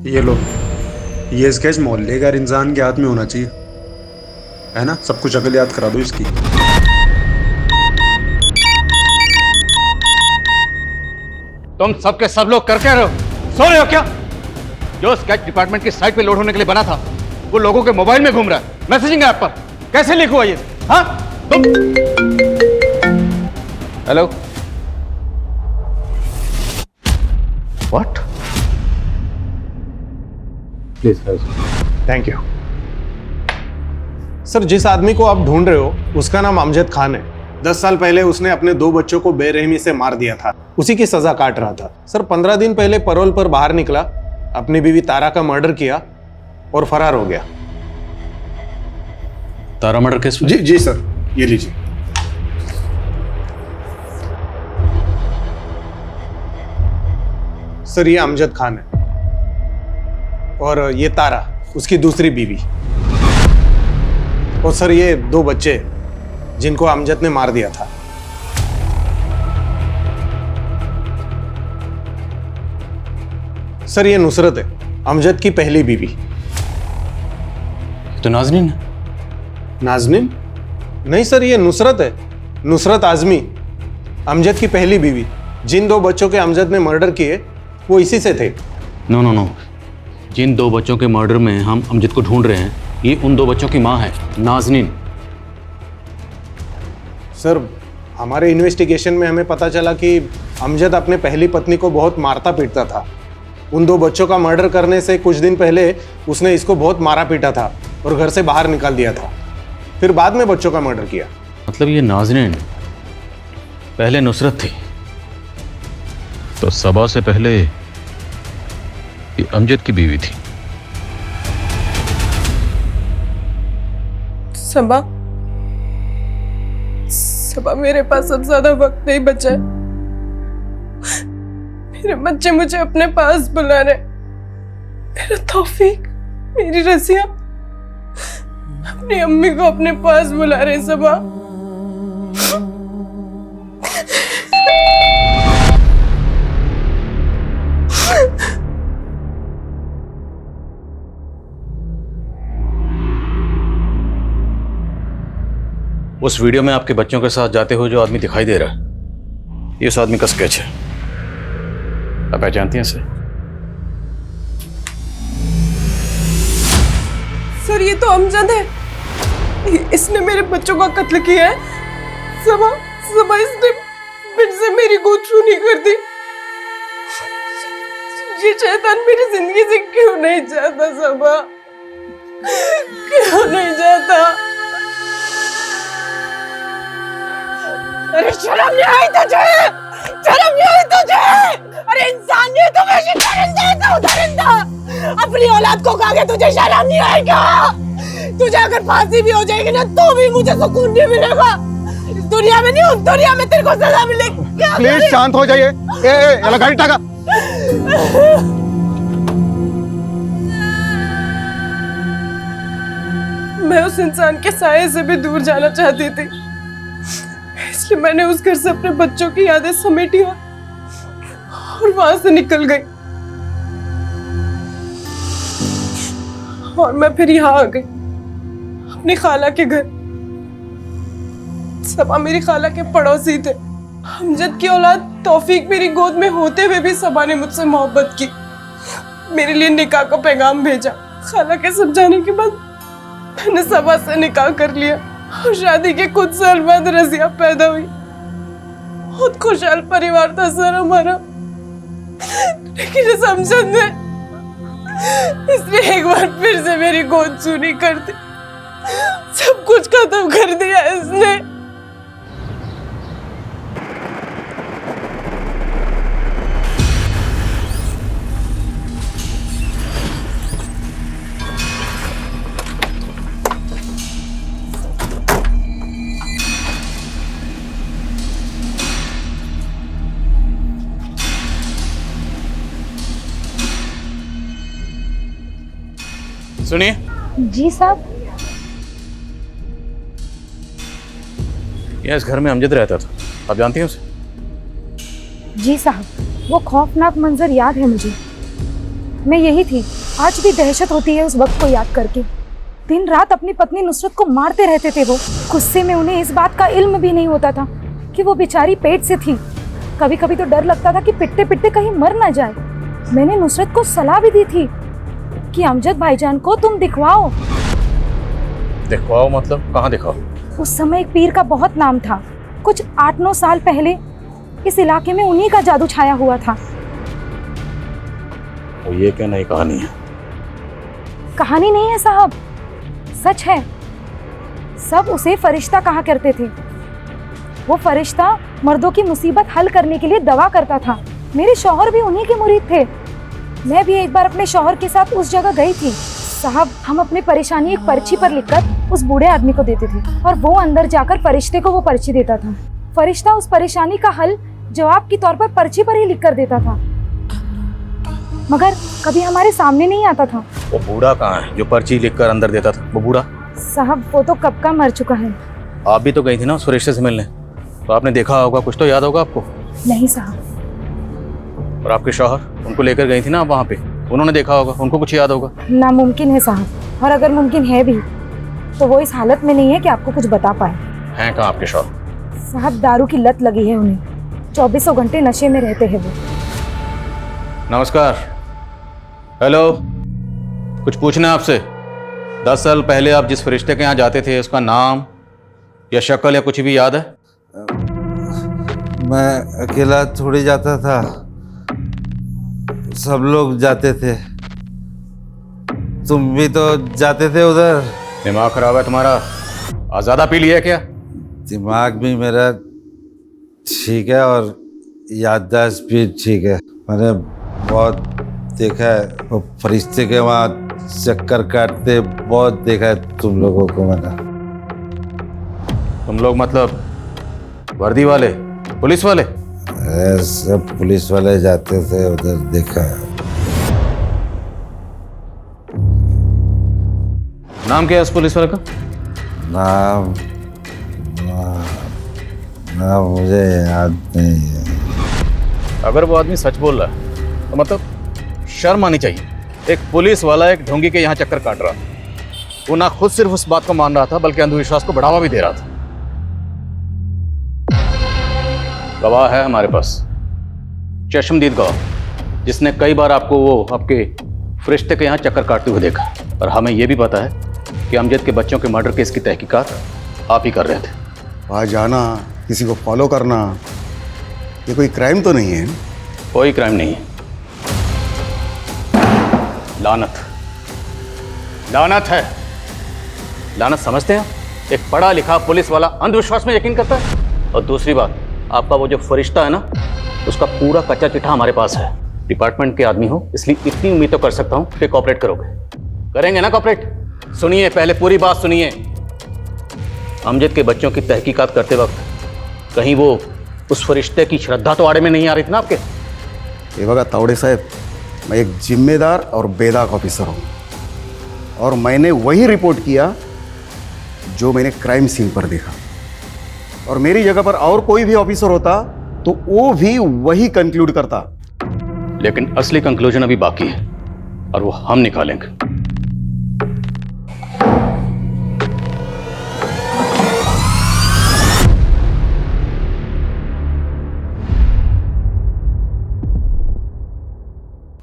ये लो, ये स्केच मोहल्ले का इंसान के हाथ में होना चाहिए, है ना? सब कुछ अकल याद करा दो इसकी। तुम सबके सब लोग कर क्या रहे हो? सो रहे हो क्या? जो स्केच डिपार्टमेंट की साइट पे लोड होने के लिए बना था वो लोगों के मोबाइल में घूम रहा है, मैसेजिंग ऐप पर। कैसे लीक हुआ ये? हाँ तुम? Hello, what? Please thank you sir. जिस आदमी को आप ढूंढ रहे हो उसका नाम अमजद खान है। 10 साल पहले उसने अपने 2 बच्चों को बेरहमी से मार दिया था, उसी की सजा काट रहा था। सर 15 दिन पहले पैरोल पर बाहर निकला, अपनी बीवी तारा का मर्डर किया और फरार हो गया। तारा मर्डर केस में? जी सर, ये लीजिए। सर ये अमजद खान है और ये तारा उसकी दूसरी बीवी, और सर ये 2 बच्चे जिनको अमजद ने मार दिया था। सर ये नुसरत है, अमजद की पहली बीवी। तो नाजनीन है? नाजनीन? नहीं सर, ये नुसरत है, नुसरत आजमी, अमजद की पहली बीवी। जिन 2 बच्चों के अमजद ने मर्डर किए वो इसी से थे। नो नो नो, जिन 2 बच्चों के मर्डर में हम अमजद को ढूंढ रहे हैं, ये उन 2 बच्चों की माँ है, नाजनीन। सर हमारे इन्वेस्टिगेशन में हमें पता चला कि अमजद अपने पहली पत्नी को बहुत मारता पीटता था। उन 2 बच्चों का मर्डर करने से कुछ दिन पहले उसने इसको बहुत मारा पीटा था और घर से बाहर निकाल दिया था, फिर बाद में बच्चों का मर्डर किया। मतलब ये नाजनीन पहले नुसरत थी, तो सबा से पहले ये अमजद की बीवी थी। सबा मेरे पास अब ज्यादा वक्त नहीं बचा है। मेरे बच्चे मुझे अपने पास बुला रहे। मेरा तौफीक, मेरी रसिया अपनी अम्मी को अपने पास बुला रहे। सबा उस वीडियो में आपके बच्चों के साथ जाते हुए जो आदमी दिखाई दे रहा है, ये उस आदमी का स्केच है। आप पहचानती हैं इसे? सर ये तो अमजद है, इसने मेरे बच्चों का कत्ल किया है। सबा इसने फिर से मेरी गोद छूनी कर दी। ये शैतान मेरी जिंदगी से क्यों नहीं चाहता? सबा क्यों नहीं चाहता? अरे शर्म नहीं आई तुझे? शर्म नहीं आई तुझे? अरे इंसान नहीं तू, वैसे दरिंदा। अपनी औलाद को खा के तुझे शर्म नहीं आएगा? तुझे अगर फांसी भी हो जाएगी ना तो भी मुझे सुकून नहीं मिलेगा। इस दुनिया में नहीं, उस दुनिया में तेरे को सजा मिलेगी। प्लीज शांत हो जाइए। ए गाड़ी टाका। मैं उस इंसान के साये से भी दूर जाना चाहती थी, इसलिए मैंने उस घर से अपने बच्चों की यादें समेटी और वहां से निकल गई। और मैं फिर यहाँ आ गई अपनी खाला के घर। सबा मेरी खाला के पड़ोसी थे। अमजद की औलाद तौफीक मेरी गोद में होते हुए भी सबा ने मुझसे मोहब्बत की, मेरे लिए निकाह का पैगाम भेजा। खाला के समझाने के बाद मैंने सबा से निकाह कर लिया और शादी के कुछ साल बाद रजिया पैदा हुई। बहुत खुशहाल परिवार था सर हमारा, लेकिन इस अमजद ने इसने एक बार फिर से मेरी गोद सूनी कर दी। सब कुछ खत्म कर दिया इसने। सुनिए। जी साहब। यह इस घर में अमजद रहता था, आप जानती हैं उसे? जी साहब, वो खौफनाक मंजर याद है मुझे। मैं यही थी। आज भी दहशत होती है उस वक्त को याद करके। दिन रात अपनी पत्नी नुसरत को मारते रहते थे वो। गुस्से में उन्हें इस बात का इल्म भी नहीं होता था कि वो बेचारी पेट से थी। कभी कभी तो डर लगता था कि पिटते पिटते कहीं मर ना जाए। मैंने नुसरत को सलाह भी दी थी कि अमजद भाईजान को तुम दिखवाओ। दिखवाओ मतलब कहाँ दिखाओ? उस समय एक पीर का बहुत नाम था। कुछ 8-9 साल पहले इस इलाके में उन्हीं का जादू छाया हुआ था। तो ये क्या नई कहानी है? कहानी नहीं है साहब, सच है। सब उसे फरिश्ता कहा करते थे। वो फरिश्ता मर्दों की मुसीबत हल करने के लिए दवा करता था। मेरे शौहर भी उन्हीं के मुरीद थे। मैं भी एक बार अपने शौहर के साथ उस जगह गई थी। साहब, हम अपनी परेशानी एक पर्ची पर लिखकर उस बूढ़े आदमी को देते थे और वो अंदर जाकर फरिश्ते को वो पर्ची देता था। फरिश्ता उस परेशानी का हल जवाब के तौर पर पर्ची पर ही लिख कर देता था, मगर कभी हमारे सामने नहीं आता था। वो बूढ़ा कहाँ है जो पर्ची लिखकर अंदर देता था? वो बूढ़ा साहब, वो तो कब का मर चुका है। आप भी तो गई थी ना उस फरिश्ते से मिलने, तो आपने देखा होगा, कुछ तो याद होगा आपको। नहीं साहब, और आपके शौहर उनको लेकर गई थी ना आप वहाँ पे, उन्होंने देखा होगा, उनको कुछ याद होगा। नामुमकिन है साहब, और अगर मुमकिन है भी तो वो इस हालत में नहीं है कि आपको कुछ बता पाए। हैं कहाँ आपके शौहर? साहब दारू की लत लगी है उन्हें, 24 घंटे नशे में रहते हैं वो। नमस्कार। हेलो, कुछ पूछना है आपसे। 10 साल पहले आप जिस फरिश्ते के यहाँ जाते थे उसका नाम या शक्ल या कुछ भी याद है? मैं अकेला थोड़ी जाता था, सब लोग जाते थे। तुम भी तो जाते थे उधर। दिमाग खराब है तुम्हारा? ज़्यादा पी लिया है क्या? दिमाग भी मेरा ठीक है और याददाश्त भी ठीक है। मैंने बहुत देखा है वो फरिश्ते के वहाँ चक्कर काटते, बहुत देखा है तुम लोगों को मैंने। तुम लोग मतलब वर्दी वाले, पुलिस वाले? सब पुलिस वाले जाते थे उधर, देखा है। नाम क्या है उस पुलिस वाले का? नाम नाम मुझे याद नहीं है। अगर वो आदमी सच बोल रहा है तो मतलब शर्म आनी चाहिए। एक पुलिस वाला एक ढोंगी के यहाँ चक्कर काट रहा, वो ना खुद सिर्फ उस बात को मान रहा था बल्कि अंधविश्वास को बढ़ावा भी दे रहा था। गवाह है हमारे पास, चश्मदीद गवाह, जिसने कई बार आपको वो आपके फरिश्ते के यहाँ चक्कर काटते हुए देखा। और हमें यह भी पता है कि अमजद के बच्चों के मर्डर केस की तहकीकात आप ही कर रहे थे। वहाँ जाना, किसी को फॉलो करना, ये कोई क्राइम तो नहीं है? कोई क्राइम नहीं है। लानत, लानत है। लानत समझते हैं? एक पढ़ा लिखा पुलिस वाला अंधविश्वास में यकीन करता है। और दूसरी बात, आपका वो जो फरिश्ता है ना, उसका पूरा कच्चा चिट्ठा हमारे पास है। डिपार्टमेंट के आदमी हो इसलिए इतनी उम्मीद तो कर सकता हूं कि कॉपरेट करोगे। करेंगे ना कॉपरेट? सुनिए, पहले पूरी बात सुनिए। अमजद के बच्चों की तहकीकात करते वक्त कहीं वो उस फरिश्ते की श्रद्धा तो आड़े में नहीं आ रही थी ना आपके? ये बघा तावड़े साहब, मैं एक जिम्मेदार और बेदाग ऑफिसर हूँ और मैंने वही रिपोर्ट किया जो मैंने क्राइम सीन पर देखा। और मेरी जगह पर और कोई भी ऑफिसर होता तो वो भी वही कंक्लूड करता। लेकिन असली कंक्लूजन अभी बाकी है और वो हम निकालेंगे।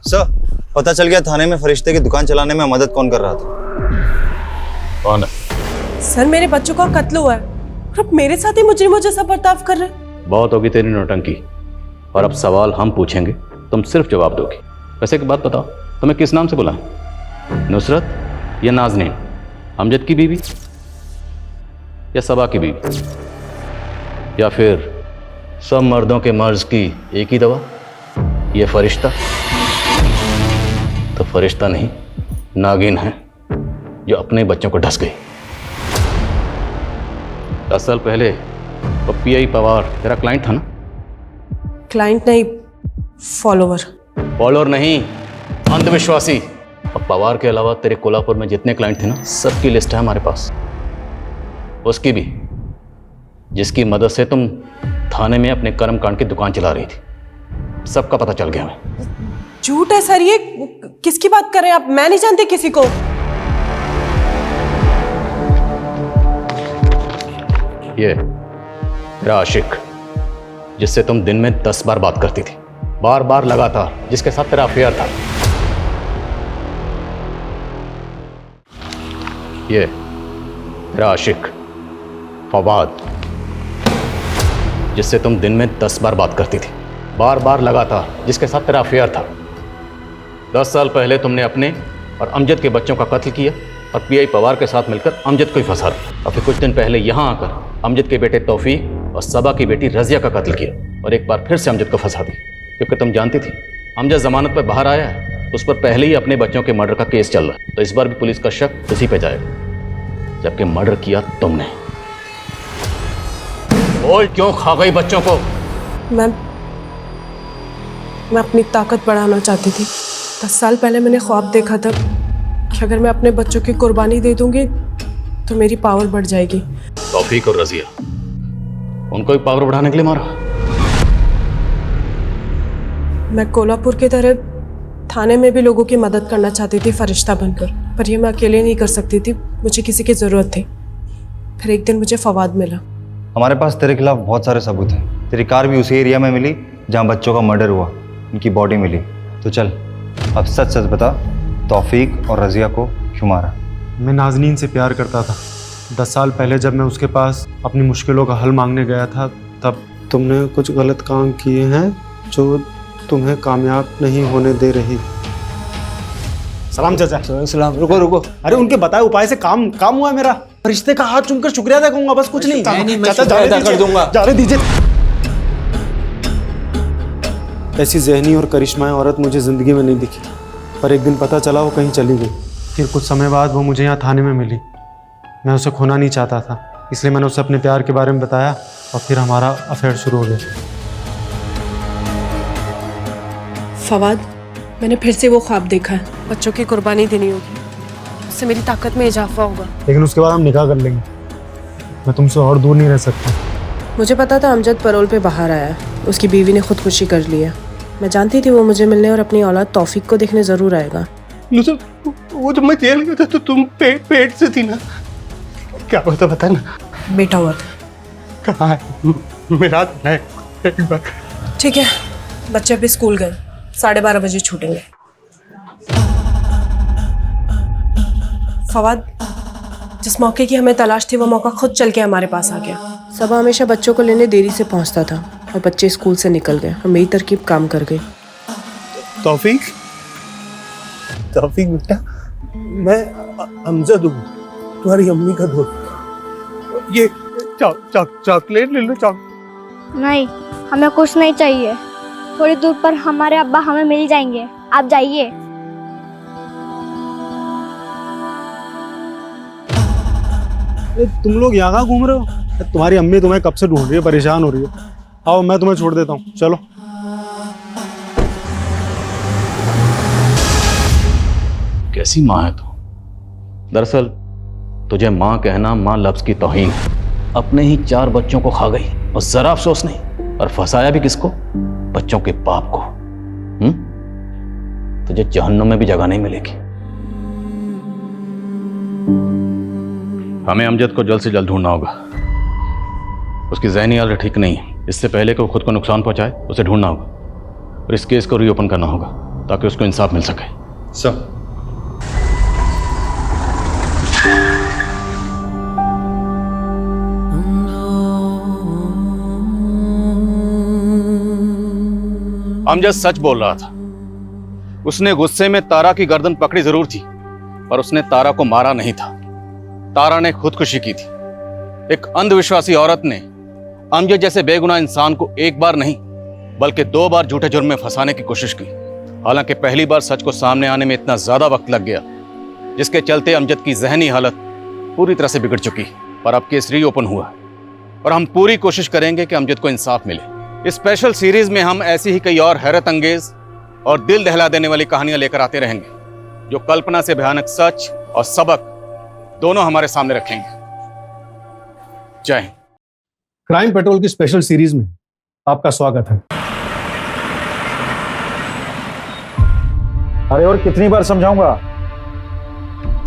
सर, पता चल गया थाने में फरिश्ते की दुकान चलाने में मदद कौन कर रहा था। कौन है? सर, मेरे बच्चों का कत्ल हुआ है और अब मेरे साथ ही मुजरिमों जैसा बर्ताव कर रहे हैं। बहुत होगी तेरी नौटंकी, और अब सवाल हम पूछेंगे, तुम सिर्फ जवाब दोगी। वैसे एक बात बताओ, तुम्हें किस नाम से बुलाएं? नुसरत या नाज़नीन? अमजद की बीवी या सबा की बीवी? या फिर सब मर्दों के मर्ज की एक ही दवा, ये फरिश्ता? तो फरिश्ता नहीं, नागिन है जो अपने बच्चों को ढस गई। 10 साल पहले वो पीआई पवार तेरा क्लाइंट था ना? क्लाइंट नहीं, फॉलोवर। फॉलोअर नहीं, अंधविश्वासी। अब पवार के अलावा तेरे कोल्हापुर में जितने क्लाइंट थे ना, सबकी लिस्ट है हमारे पास। उसकी भी, जिसकी मदद से तुम थाने में अपने कर्मकांड की दुकान चला रही थी। सबका पता चल गया हमें। झूठ है सर, ये किसकी बात कर रहे हैं आप? मैं नहीं जानती किसी को। ये तेरा आशिक, जिससे तुम दिन में 10 बार बात करती थी, बार बार लगातार, जिसके साथ तेरा अफेयर था। ये तेरा आशिक फवाद, जिससे तुम दिन में 10 बार बात करती थी, बार बार लगातार, जिसके साथ तेरा अफेयर था। 10 साल पहले तुमने अपने और अमजद के बच्चों का कत्ल किया और पीआई पवार के साथ मिलकर अमजद को ही फंसा दिया। और फिर कुछ दिन पहले यहाँ आकर अमजद के बेटे तौफीक और सबा की बेटी रजिया का कत्ल किया और एक बार फिर से अमजद को फंसा दिया, क्योंकि तुम जानती थी अमजद जमानत पर बाहर आया है, उस पर पहले ही अपने बच्चों के मर्डर का केस चल रहा है। तो इस बार भी पुलिस का शक उसी पे जाएगा, जबकि मर्डर किया तुमने। बोल, क्यों खा गई बच्चों को? मैं अपनी ताकत बढ़ाना चाहती थी। 10 साल पहले मैंने ख्वाब देखा था कि अगर मैं अपने बच्चों की कुर्बानी दे दूंगी तो मेरी पावर बढ़ जाएगी। तौफीक और रजिया, उनको भी पावर बढ़ाने के लिए मारा? मैं कोल्हापुर की तरह थाने में भी लोगों की मदद करना चाहती थी फरिश्ता बनकर, पर ये मैं अकेले नहीं कर सकती थी, मुझे किसी की ज़रूरत थी। फिर एक दिन मुझे फवाद मिला। हमारे पास तेरे खिलाफ बहुत सारे सबूत हैं। तेरी कार भी उसी एरिया में मिली जहाँ बच्चों का मर्डर हुआ, उनकी बॉडी मिली। तो चल अब सच सच बता, तौफीक और रज़िया को क्यों मारा? मैं नाजनीन से प्यार करता था। 10 साल पहले जब मैं उसके पास अपनी मुश्किलों का हल मांगने गया था, तब तुमने कुछ गलत काम किए हैं जो तुम्हें कामयाब नहीं होने दे रही। सलाम चाचा। सलाम। रुको रुको, अरे उनके बताए उपाय से काम हुआ है मेरा। रिश्ते का हाथ चूमकर शुक्रिया अदा करूंगा, बस कुछ नहीं। चाचा जाने कर दूंगा, जाने दीजिए। ऐसी ज़हनी और करिश्माई औरत मुझे ज़िंदगी में नहीं दिखी, पर एक दिन पता चला वो कहीं चली गई। फिर कुछ समय बाद वो मुझे यहाँ थाने में मिली। मैं उसे खोना नहीं चाहता था, इसलिए मैंने उसे अपने प्यार के बारे में बताया और फिर हमारा अफेयर शुरू हो गया। फवाद, मैंने फिर से वो ख्वाब देखा है, बच्चों की कुर्बानी देनी होगी, उससे मेरी ताकत में इजाफा होगा। लेकिन उसके बाद हम निकाह कर लेंगे। मैं तुमसे और दूर नहीं रह सकता। मुझे पता था अमजद पैरोल पे बाहर आया है, उसकी बीवी ने खुदकुशी कर ली है। मैं जानती थी वो मुझे मिलने और अपनी औलाद तौफीक को देखने ज़रूर आएगा। वो जब मैं जेल गया था तो तुम पेट से थी ना? क्या हुआ था बता ना। बेटा हुआ था। कहाँ है? मेरा एक बार। ठीक है, बच्चे अभी स्कूल गए, 12:30 बजे छूटेंगे। फवाद, जिस मौके की हमें तलाश थी वो मौका खुद चल के हमारे पास आ गया। सबा हमेशा बच्चों को लेने देरी से पहुंचता था और बच्चे स्कूल से निकल गए और मेरी तरकीब काम कर गई। तौफीक बेटा, मैं अमजद हूँ, तुम्हारी अम्मी का दोस्त। ये चॉकलेट ले लो। नहीं, हमें कुछ नहीं चाहिए। थोड़ी दूर पर हमारे अब्बा हमें मिल जाएंगे, आप जाइए। तुम लोग यहाँ कहाँ घूम रहे हो? तुम्हारी अम्मी तुम्हें कब से ढूंढ रही है, परेशान हो रही है। आओ मैं तुम्हें छोड़ देता हूँ, चलो। कैसी माँ है तू? दरअसल तुझे माँ कहना माँ लफ्ज की तौहीन है। अपने ही 4 बच्चों को खा गई और जरा अफसोस नहीं, और फंसाया भी किसको? बच्चों के बाप को। तुझे जहन्नुम में भी जगह नहीं मिलेगी। हमें अमजद को जल्द से जल्द ढूंढना होगा। उसकी ज़हनी हालत ठीक नहीं है। इससे पहले कि वो खुद को नुकसान पहुंचाए, उसे ढूंढना होगा और इस केस को रीओपन करना होगा ताकि उसको इंसाफ मिल सके। सर, अमजद सच बोल रहा था। उसने गुस्से में तारा की गर्दन पकड़ी जरूर थी, पर उसने तारा को मारा नहीं था। तारा ने खुदकुशी की थी। एक अंधविश्वासी औरत ने अमजद जैसे बेगुनाह इंसान को एक बार नहीं बल्कि 2 बार झूठे जुर्म में फंसाने की कोशिश की। हालांकि पहली बार सच को सामने आने में इतना ज्यादा वक्त लग गया जिसके चलते अमजद की जहनी हालत पूरी तरह से बिगड़ चुकी। पर अब केस रीओपन हुआ और हम पूरी कोशिश करेंगे कि अमजद को इंसाफ मिले। इस स्पेशल सीरीज में हम ऐसी ही कई और हैरत अंगेज और दिल दहला देने वाली कहानियां लेकर आते रहेंगे जो कल्पना से भयानक सच और सबक दोनों हमारे सामने रखेंगे। जय हिंद। क्राइम पेट्रोल की स्पेशल सीरीज में आपका स्वागत है। अरे और कितनी बार समझाऊंगा?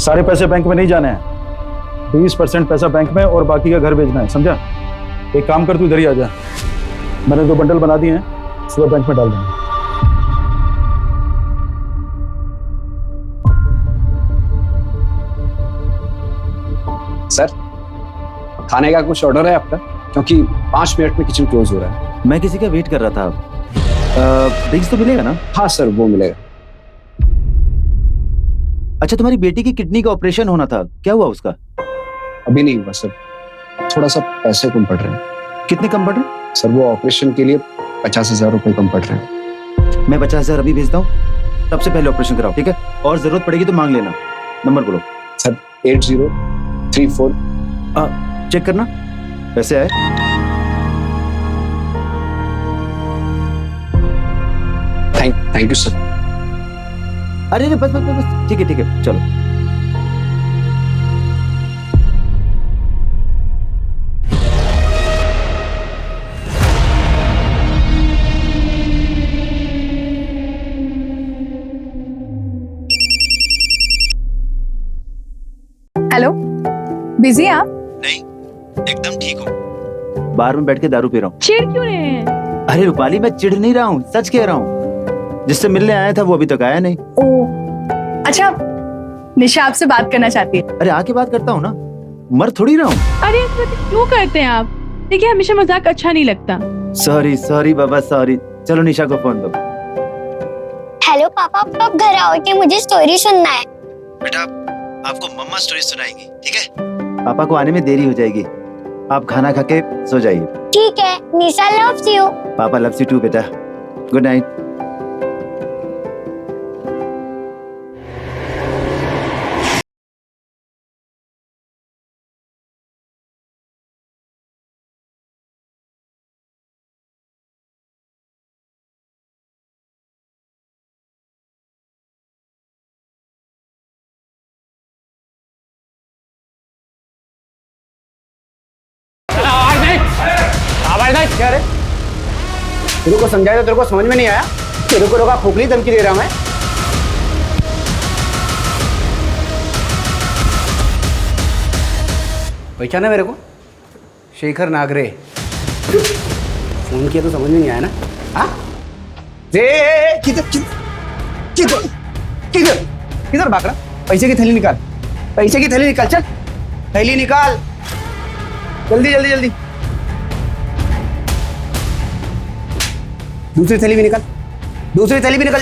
सारे पैसे बैंक में नहीं जाने हैं। 20% पैसा बैंक में और बाकी का घर भेजना है, समझा? एक काम कर, तू इधर ही आ जा। मैंने 2 बंडल बना दिए हैं, सुबह बैंक में डाल देंगे। सर, खाने का कुछ ऑर्डर है आपका? क्योंकि 5 मिनट में किचन क्लोज हो रहा है। मैं किसी का वेट कर रहा था। ड्रिंक्स तो मिलेगा ना? हाँ सर, वो मिलेगा। अच्छा, तुम्हारी बेटी की किडनी का ऑपरेशन होना था, क्या हुआ उसका? अभी नहीं हुआ सर, थोड़ा सा पैसे कम पड़ रहे हैं। कितने कम पड़ रहे हैं? सर, वो ऑपरेशन के लिए 50,000 रुपए कम पड़ रहे हैं। मैं 50,000 अभी भेजता हूँ, सबसे पहले ऑपरेशन कराओ, ठीक है? और जरूरत पड़ेगी तो मांग लेना। नंबर बोलो। सर 8034। चेक करना पैसे आए। Thank you sir. अरे बस बस बस, ठीक है चलो। हेलो, बिजी हैं आप? नहीं, एकदम ठीक हूँ। बार में बैठ के दारू पी रहा हूँ। चिढ़ क्यों रहे हैं? अरे रूपाली, मैं चिढ़ नहीं रहा हूँ, सच कह रहा हूँ। जिससे मिलने आया था वो अभी तक आया नहीं। ओ, अच्छा, निशा आपसे बात करना चाहती है। अरे आके बात करता हूँ ना, मर थोड़ी रहा हूँ। अरे क्यों करते हैं आप? देखिए, हमेशा मजाक अच्छा नहीं लगता। सॉरी सॉरी बाबा, सॉरी। चलो निशा को फोन दो। हेलो पापा, कब घर आओगे? मुझे स्टोरी सुनना है। बेटा, आपको मम्मा स्टोरी सुनाएंगी, ठीक है? पापा को आने में देरी हो जाएगी, आप खाना खा के सो जाइए। ठीक है, निशा लव्स यू। पापा लव्स यू टू बेटा। Good night. आवाज नहीं क्या रे? तेरे को समझाया तो तेरे को समझ में नहीं आया? तेरे को रोका खोखली धमकी दे रहा मैं। पहचाना मेरे को? शेखर नागरे। फोन किया तो समझ में नहीं आया ना? हाँ? किधर किधर किधर किधर भाग रहा? पैसे की थैली निकाल, पैसे की थैली निकाल, चल थैली निकाल, जल्दी जल्दी जल्दी। दूसरी थैली भी निकाल, दूसरी थैली भी निकाल,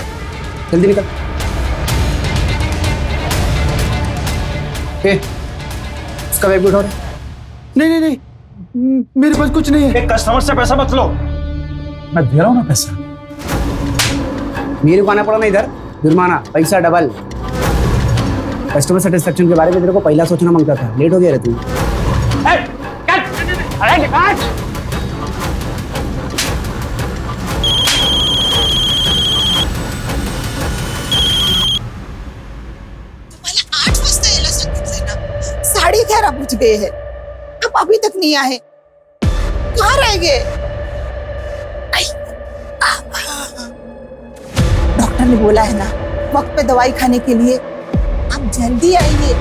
जल्दी निकाल। उसका बैग भी उठाओ। नहीं नहीं नहीं, मेरे पास कुछ नहीं है। कस्टमर से पैसा मत लो, मैं दे रहा हूँ ना पैसा। मेरे को आना पड़ा ना इधर, जुर्माना, पैसा डबल। कस्टमर सेटिस्फेक्शन के बारे में तेरे को पहला सोचना मांगता था, लेट हो गया रे तू। साढ़े 11 बज गए हैं, अब अभी तक नहीं आए, कहाँ रह गए? डॉक्टर ने बोला है ना वक्त पे दवाई खाने के लिए, आप जल्दी आइए।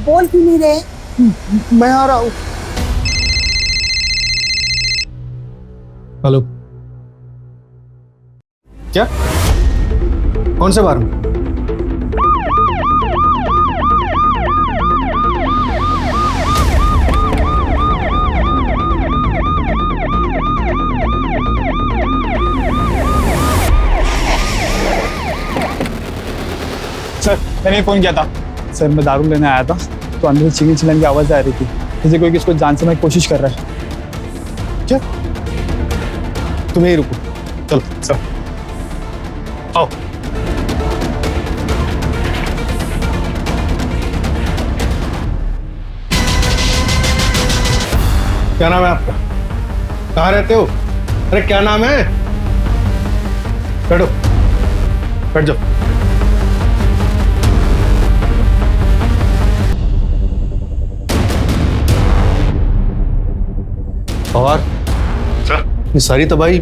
बोल क्यों नहीं रहे? मैं आ रहा हूँ। हेलो, क्या? कौन से बार में? सर, मैंने फोन किया था। सर, मैं दारू लेने आया था तो अंदर चीनी चिल्लाने की आवाज़ आ रही थी, जैसे कोई किसको जान से मैं कोशिश कर रहा है। क्या? तुम यही रुको, चलो सर आओ। क्या नाम है आपका? कहाँ रहते हो? अरे क्या नाम है? बैठो, बैठ जाओ। और सर, ये सारी तबाही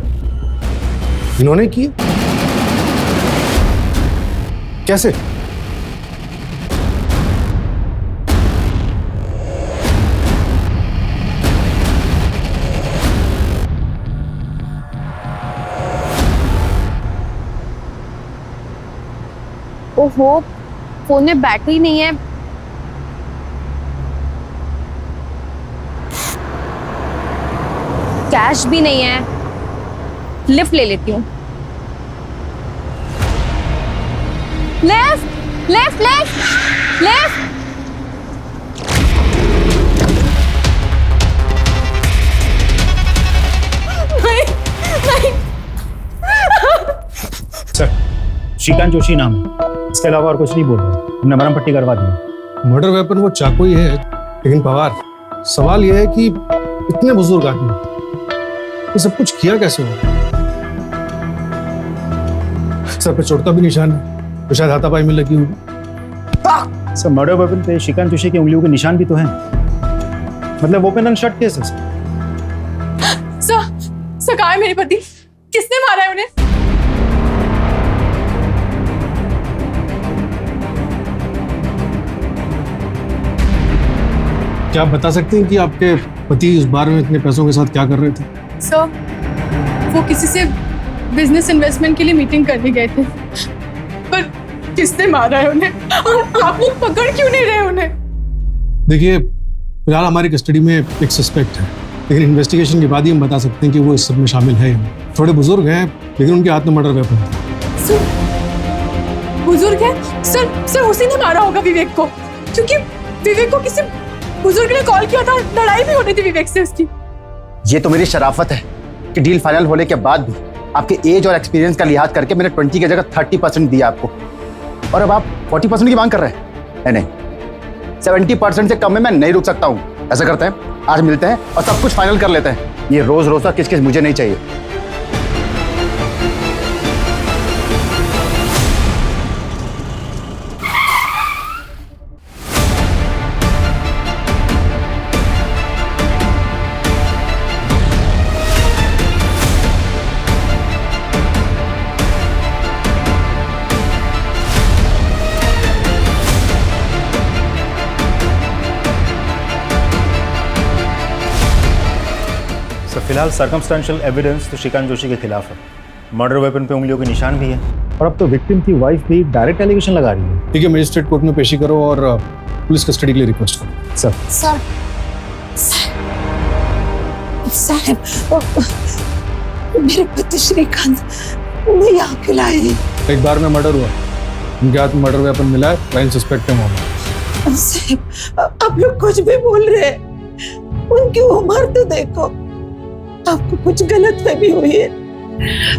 इन्होंने की? कैसे? ओहो, फोन में बैटरी नहीं है। कैश भी नहीं है, लिफ्ट ले लेती हूँ। Lift lift lift lift. Sir, Shrikant Joshi नाम है, इसके अलावा और कुछ नहीं बोल रहा। हमने मरहम पट्टी करवा दी। मर्डर वेपन वो चाकू ही है, लेकिन पवार, सवाल यह है कि इतने बुजुर्ग आदमी ये सब कुछ किया कैसे हो? सर पे चोट का भी निशान है, तो शायद हाथापाई में लगी हुई। सर, मर्डर वेपन पे श्रीकांत जोशी की उंगलियों के निशान भी तो हैं। मतलब ओपन एंड शट केस है सर, कहाँ है मेरे पति? किसने मारा है उन्हें? क्या आप बता सकते हैं कि आपके पति उस बार में इतने पैसों के साथ क्या कर रहे थे? सर वो किसी से बिजनेस इन्वेस्टमेंट के लिए मीटिंग करने गए थे। पर किसने मारा है उन्हें और आप लोग पकड़ क्यों नहीं रहे उन्हें? देखिए फिलहाल हमारी कस्टडी में एक सस्पेक्ट है, लेकिन इन्वेस्टिगेशन के बाद ही हम बता सकते हैं कि वो इस सब में शामिल है। थोड़े बुजुर्ग हैं लेकिन उनके हाथ में मर्डर वेपन था। सर बुजुर्ग है? सर उसी ने मारा होगा विवेक को, क्योंकि विवेक को किसी बुजुर्ग ने कॉल किया था, लड़ाई भी होनी थी विवेक से उसकी। ये तो मेरी शराफत है कि डील फाइनल होने के बाद भी आपके एज और एक्सपीरियंस का लिहाज करके मैंने 20 की जगह 30% दिया आपको, और अब आप 40% की मांग कर रहे हैं। नहीं 70% से कम में मैं नहीं रुक सकता हूँ। ऐसा करते हैं आज मिलते हैं और सब कुछ फाइनल कर लेते हैं। ये रोज रोज का किस किस मुझे नहीं चाहिए। फिलहाल सर्कमस्टेंशियल एविडेंस तो श्रीकांत जोशी के खिलाफ है। मर्डर वेपन पे उंगलियों के निशान भी है, और अब तो विक्टिम की वाइफ भी डायरेक्ट एलिगेशन लगा रही है। ठीक है, मजिस्ट्रेट कोर्ट में पेशी करो और पुलिस कस्टडी के लिए रिक्वेस्ट करो। सर साहब मेरे पति श्रीकांत उन्हें यहाँ के लाए हैं। एक बार में मर्डर हुआ, उनके हाथ में मर्डर वेपन मिला है, प्राइम सस्पेक्ट है वहाँ। साहब आप लोग कुछ भी बोल रहे हैं, उनकी उम्र तो देखो। आपको कुछ गलत फहमी हुई है।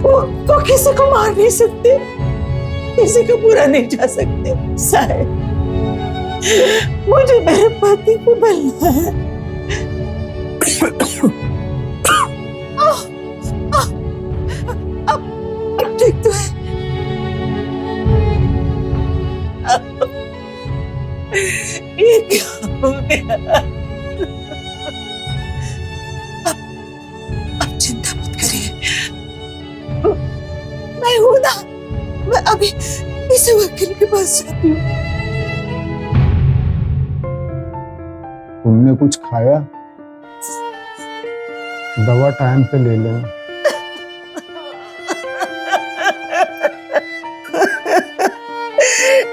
वो किसी को मार नहीं सकते, किसी को बुरा नहीं जा सकते। साहब मुझे मेरे पति को मिलना है। अब ठीक तो है। ये क्या हो गया? चिंता मत करिए, मैं हूं ना। मैं अभी इस वकील के पास जाती हूँ। तुमने कुछ खाया? दवा टाइम पे ले लें।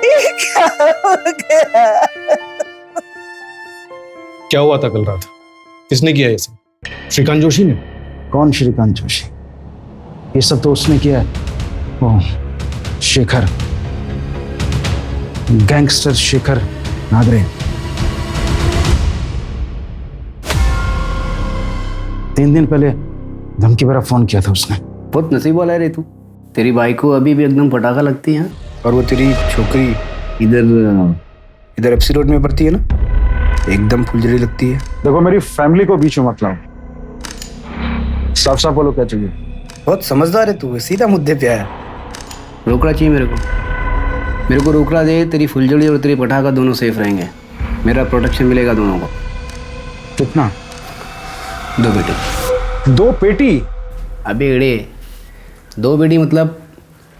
ये क्या हो गया? क्या हुआ था कल रात? किसने किया ये सब? श्रीकांत जोशी ने? कौन श्रीकांत जोशी? ये सब तो उसने किया है, वो शेखर, गैंगस्टर शेखर नागरे। 3 दिन पहले धमकी भरा फोन किया था उसने। बहुत नसीब वाला है रे तू। तेरी बाइक को अभी भी एकदम पटाखा लगती है, और वो तेरी छोकरी इधर एफसी रोड में पड़ती है ना, एकदम फुलझड़ी लगती है। देखो मेरी फैमिली को बीच में मत लाओ, साफ साफ बोलो क्या चाहिए। बहुत समझदार है तू, सीधा मुद्दे पे आया। रोकड़ा चाहिए मेरे को रोकड़ा दे, तेरी फुलझड़ी और तेरी पटाखा दोनों सेफ रहेंगे, मेरा प्रोटेक्शन मिलेगा दोनों को। कितना? 2 बेटी। 2 पेटी? अबे एड़े, 2 बेटी मतलब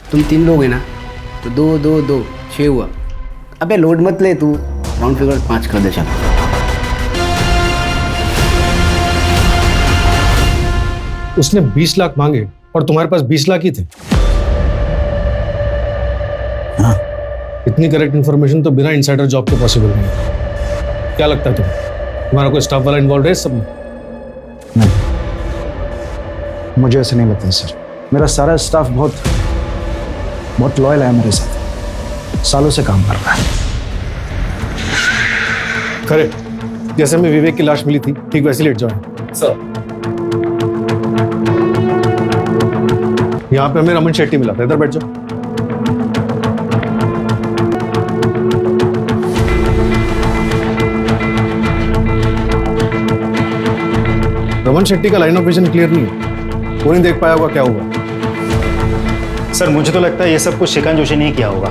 तुम 3 लोग हैं ना, तो 2 2 2 6 हुआ। अबे लोड मत ले तू, राउंड फिगर 5 कर दे चल। उसने 20 लाख मांगे और तुम्हारे पास 20 लाख ही थे। हाँ। इतनी करेक्ट इन्फॉर्मेशन तो बिना इनसाइडर जॉब के पॉसिबल नहीं है। क्या लगता है तुम्हारा कोई स्टाफ वाला इन्वॉल्व है इस सब में? नहीं, मुझे ऐसे नहीं लगता सर। मेरा सारा स्टाफ बहुत लॉयल है मेरे साथ, सालों से काम कर रहा है। खरे, जैसे में विवेक की लाश मिली थी ठीक वैसे लेट जाओ। सर यहाँ पे हमें रमन शेट्टी मिला था, इधर बैठ जाओ। रमन शेट्टी का लाइन ऑफ विजन क्लियर नहीं है, वो नहीं देख पाया होगा क्या हुआ। सर मुझे तो लगता है ये सब कुछ श्रीकांत जोशी ने किया होगा,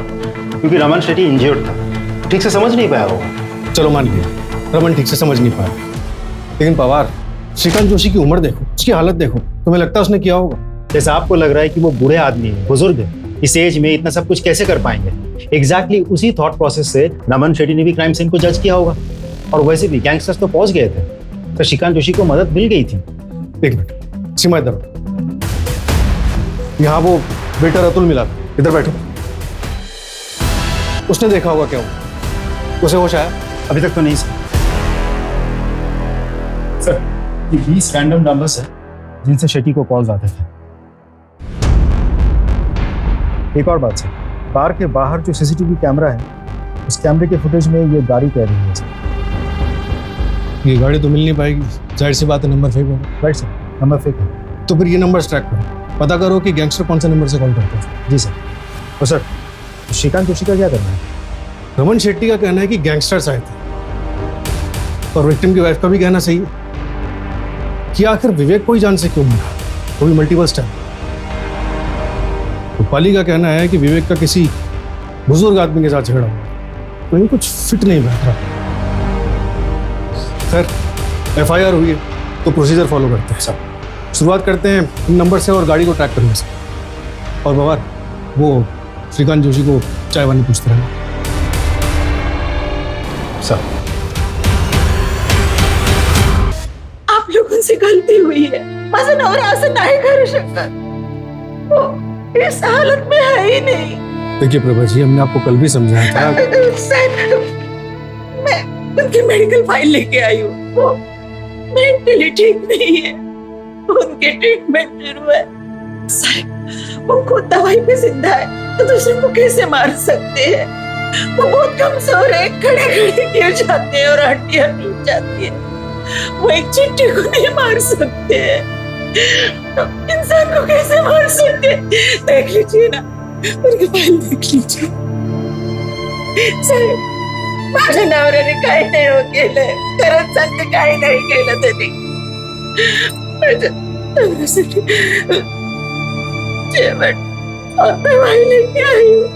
क्योंकि रमन शेट्टी इंजर्ड था, ठीक से समझ नहीं पाया होगा। चलो मान लिया रमन ठीक से समझ नहीं पाया, लेकिन पवार श्रीकांत जोशी की उम्र देखो, उसकी हालत देखो, तुम्हें लगता है उसने किया होगा? जैसा आपको लग रहा है कि वो बूढ़े आदमी है, बुजुर्ग है, इस एज में इतना सब कुछ कैसे कर पाएंगे, एग्जैक्टली उसी थॉट प्रोसेस से रमन शेट्टी ने भी क्राइम सीन को जज किया होगा। और वैसे भी गैंगस्टर्स तो पहुंच गए थे, तो श्रीकांत जोशी को मदद मिल गई थी। एक मिनट, सीमा इधर। यहाँ वो वेटर अतुल मिला था, इधर बैठो। उसने देखा होगा क्या हुआ? उसे होश आया? अभी तक तो नहीं सर। ये 20 रैंडम नंबर्स है जिनसे शेट्टी को कॉल्स आते थे। एक और बात सर, कार के बाहर जो सीसीटीवी कैमरा है, उस कैमरे के फुटेज में ये गाड़ी कह रही है सर। ये गाड़ी तो मिल नहीं पाएगी, जाहिर सी बात है, नंबर फेक होगा। राइट सर, नंबर फेक है। तो फिर ये नंबर ट्रैक करो, पता करो कि गैंगस्टर कौन से नंबर से कॉल करते हैं। जी सर। और सर, श्रीकांत जोशी का क्या करना है? रमन शेट्टी का कहना है कि गैंगस्टर्स आए थे, और विक्टिम की वाइफ का भी कहना सही है कि आखिर विवेक को ही जान से क्यों मारा, वो भी मल्टीपल स्टैप। रूपाली का कहना है कि विवेक का किसी बुजुर्ग आदमी के साथ झगड़ा हुआ, तो ये कुछ फिट नहीं बैठ रहा। खैर, FIR हुई है तो प्रोसीजर फॉलो करते हैं सब। शुरुआत करते हैं इन नंबर से और गाड़ी को ट्रैक करने से। और बवार, वो श्रीकांत जोशी को चाय वानी पूछते रहना। सर, आप लोगों से गलती हुई है, माझा नवरा असं नाही करू शकत, वो इस हालत में है ही नहीं। देखिए प्रभा जी, हमने आपको कल भी समझाया था। सर, मैं उनकी मेडिकल फाइल लेके आई हूँ, वो मेंटली ठीक नहीं है, उनके ट्रीटमेंट शुरू है। साहब, वो खुद दवाई पे जिंदा है तो दूसरे को कैसे मार सकते हैं? वो बहुत कमजोर है, खड़े खड़े गिर जाते हैं और हड्डियां टूट जाती है। वो एक चिट्ठी को नहीं मार सकते हैं, तो इंसान को कैसे मार सकते हैं? देख लीजिए ना, उनकी फाइल देख लीजिए। साहेब, माझ्या नवऱ्याने काही नाही हो केलं, खरंच सांगते काही नाही केलं त्यांनी। माझ्या नवऱ्यासाठी जेवण और दवाई लेके आई हूँ,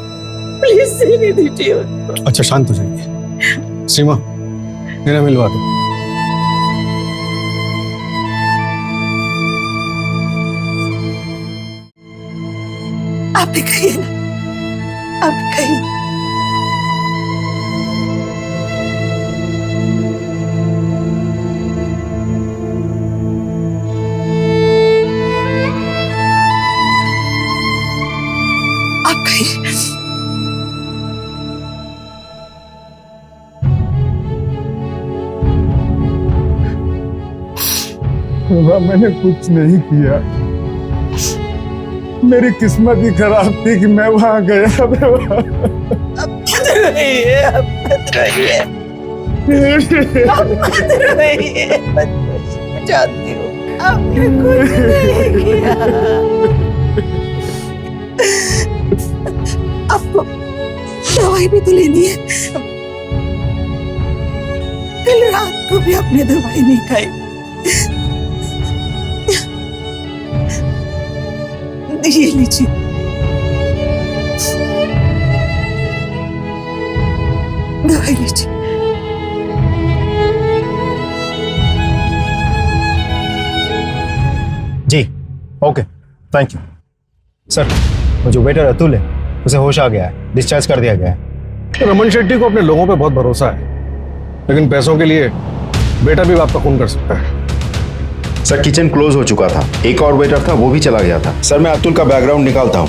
प्लीज देने दीजिए उनको। अच्छा, शांत हो जाइए। सीमा, मेरा मिलवा दो। आप भी कहिए ना, आप भी कहिए। आप कहिए। मैंने कुछ नहीं किया, मेरी किस्मत ही खराब थी कि मैं वहां गया। अब मत रोइए, अब मत रोइए, अब मत रोइए, मत रोइए। मैं जानती हूँ आपने कुछ नहीं किया। आपको दवाई भी तो लेनी है, कल रात को भी आपने दवाई नहीं खाई। ये लीजिए, दवाई लीजिए। जी, ओके, थैंक यू सर। वो जो वेटर अतुल है, उसे होश आ गया है, डिस्चार्ज कर दिया गया है। रमन शेट्टी को अपने लोगों पे बहुत भरोसा है, लेकिन पैसों के लिए बेटा भी बाप का खून कर सकता है। सर, किचन क्लोज हो चुका था, एक और वेटर था, वो भी चला गया था। सर, मैं अतुल का बैकग्राउंड निकालता हूँ।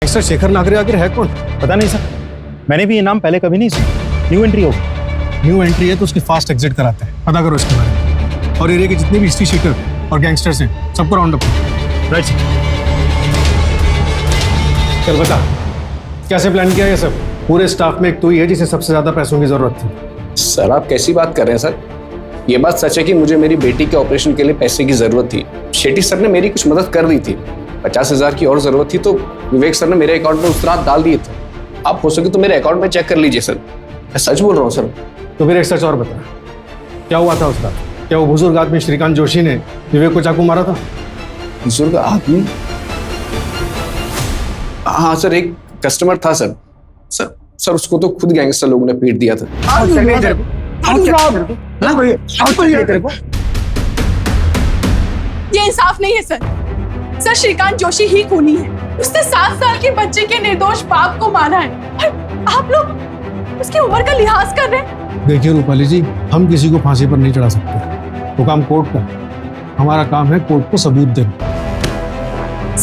गैंगस्टर शेखर नागरे आखिर है कौन? पता नहीं सर, मैंने भी ये नाम पहले कभी नहीं सुना। न्यू एंट्री होगी। न्यू एंट्री है तो उसकी फास्ट एग्जिट कराते हैं, पता करो इसके बारे में। और एरिया के जितने भी हिस्ट्री शीटर और गैंगस्टर्स हैं, सबको राउंड अप। राइट। चल बता, कैसे प्लान किया ये सब? पूरे स्टाफ में एक तो ही है जिसे सबसे ज्यादा पैसों की जरूरत थी। सर आप कैसी बात कर रहे हैं सर? ये बात सच है कि मुझे मेरी बेटी के ऑपरेशन के लिए पैसे की जरूरत थी। शेट्टी सर ने मेरी कुछ मदद कर दी थी। 50,000 की और जरूरत थी तो विवेक सर ने मेरे अकाउंट में उस रात डाल दिए थे। आप हो सके तो मेरे अकाउंट में चेक कर लीजिए सर, मैं सच बोल रहा हूँ सर। तो फिर एक सच और बता, क्या हुआ था उस रात? क्या वो बुजुर्ग आदमी श्रीकांत जोशी ने विवेक को चाकू मारा था? बुजुर्ग आदमी? हाँ सर, एक कस्टमर था सर। सर उसको तो खुद गैंगस्टर लोगों ने पीट दिया था। ये इंसाफ नहीं है सर श्रीकांत जोशी ही खूनी है। उसने 7 साल के बच्चे के निर्दोष बाप को मारा है। आप लोग उसकी उम्र का लिहाज कर रहे हैं। देखिए रूपाली जी, हम किसी को फांसी पर नहीं चढ़ा सकते, वो काम कोर्ट का। हमारा काम है कोर्ट को सबूत देना।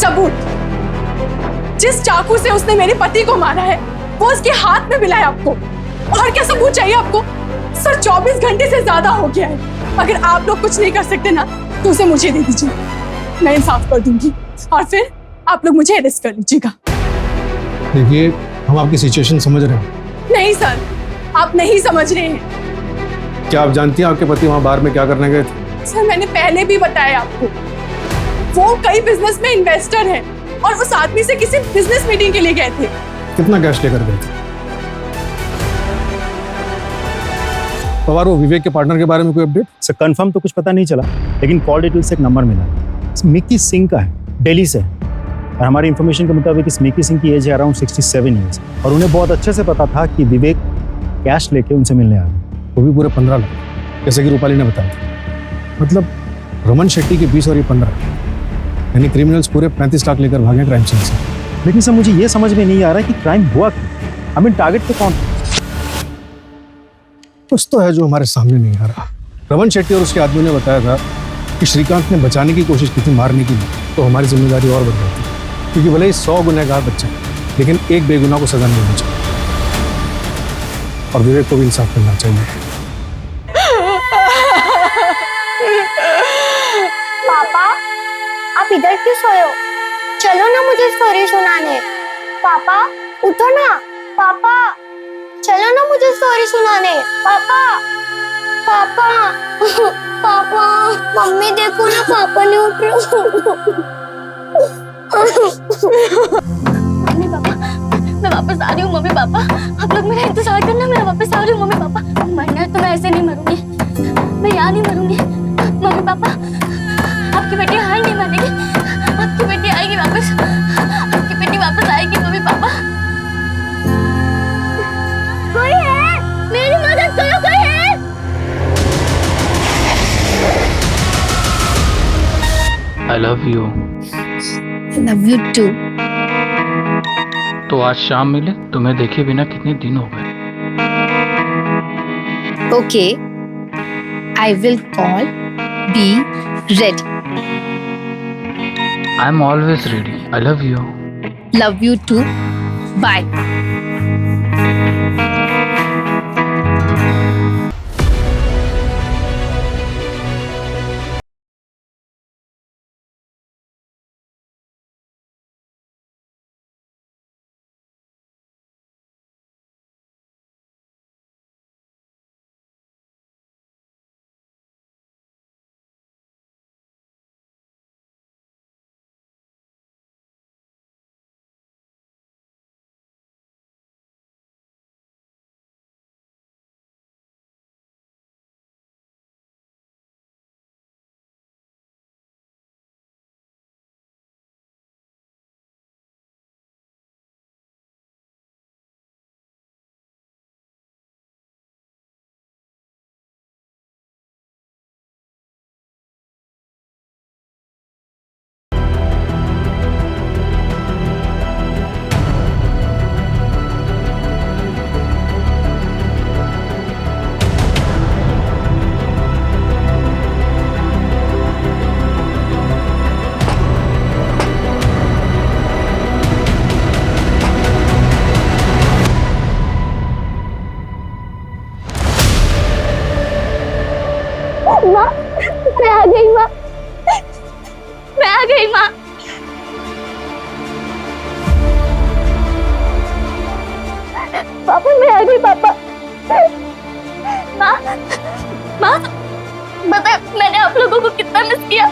सबूत? जिस चाकू से उसने मेरे पति को मारा है वो उसके हाथ में मिला है आपको, और क्या सबूत चाहिए आपको? सर 24 घंटे से ज्यादा हो गया है। अगर आप लोग कुछ नहीं कर सकते ना तो उसे मुझे दे दीजिए, मैं इंसाफ कर दूंगी और फिर आप लोग मुझे अरेस्ट कर लीजिएगा। देखिए हम आपकी सिचुएशन समझ रहे हैं। नहीं सर, आप नहीं समझ रहे हैं। क्या आप जानती हैं आपके पति वहां बाहर में क्या करने गए थे? सर मैंने पहले भी बताया आपको, वो कई बिजनेस में इन्वेस्टर है और उस आदमी से किसी बिजनेस मीटिंग के लिए गए थे। कितना कैश लेकर गए थे? पवार, वो विवेक के पार्टनर के बारे में कोई अपडेट? सर कंफर्म तो कुछ पता नहीं चला, लेकिन कॉल डिटेल से एक नंबर मिला। मिक्की सिंह का है, दिल्ली से, और हमारी इन्फॉर्मेशन के मुताबिक इस मिक्की सिंह की एज है अराउंड 67 ईयर्स, और उन्हें बहुत अच्छे से पता था कि विवेक कैश लेके उनसे मिलने आ रहे, वो भी पूरे 15 लाख, जैसे कि रूपाली ने बताया। मतलब रमन शेट्टी के 20 और ये 15, यानी क्रिमिनल्स पूरे 35 लाख लेकर भागे क्राइम सीन से। लेकिन सर मुझे ये समझ में नहीं आ रहा कि क्राइम हुआ क्यों? आई मीन टारगेट पे कौन? कुछ तो है जो हमारे सामने नहीं आ रहा। रमन शेट्टी और उसके आदमी ने बताया था कि श्रीकांत ने बचाने की कोशिश की थी, मारने की, तो हमारी जिम्मेदारी और बढ़ गई थी, क्योंकि भले ही 100 गुनहगार बच्चे लेकिन एक बेगुनाह को सजा नहीं मिलनी चाहिए, और विवेक को भी इंसाफ मिलना चाहिए। पापा आप इधर क्यों सोए हो? चलो ना मुझे स्टोरी सुनाने। पापा उठो ना। पापा चलो ना मुझे स्टोरी सुनाने। पापा पापा पापा मम्मी देखो ना, पापा नहीं उठ रहे। मम्मी पापा मैं वापस आ रही हूँ। मम्मी पापा आप लोग मेरा इंतजार करना, मैं वापस आ रही हूँ। मम्मी पापा मरना तो मैं ऐसे नहीं मरूंगी, मैं यहाँ नहीं मरूंगी। मम्मी पापा आपकी बेटी यहाँ नहीं मरेगी, आपकी बेटी आएगी वापस, आपकी बेटी वापस आएगी। मम्मी पापा कोई है, मेरी मदद करो, कोई है? I love you. I love you too. तो आज शाम मिले, तुम्हें देखे बिना कितने दिन हो गए। Okay, I will call. Be ready. I'm always ready. I love you. Love you too. Bye. माँ मैं आ गई माँ, मैं आ गई माँ। पापा मैं आ गई पापा। माँ माँ बता मैंने आप लोगों को कितना मिस किया।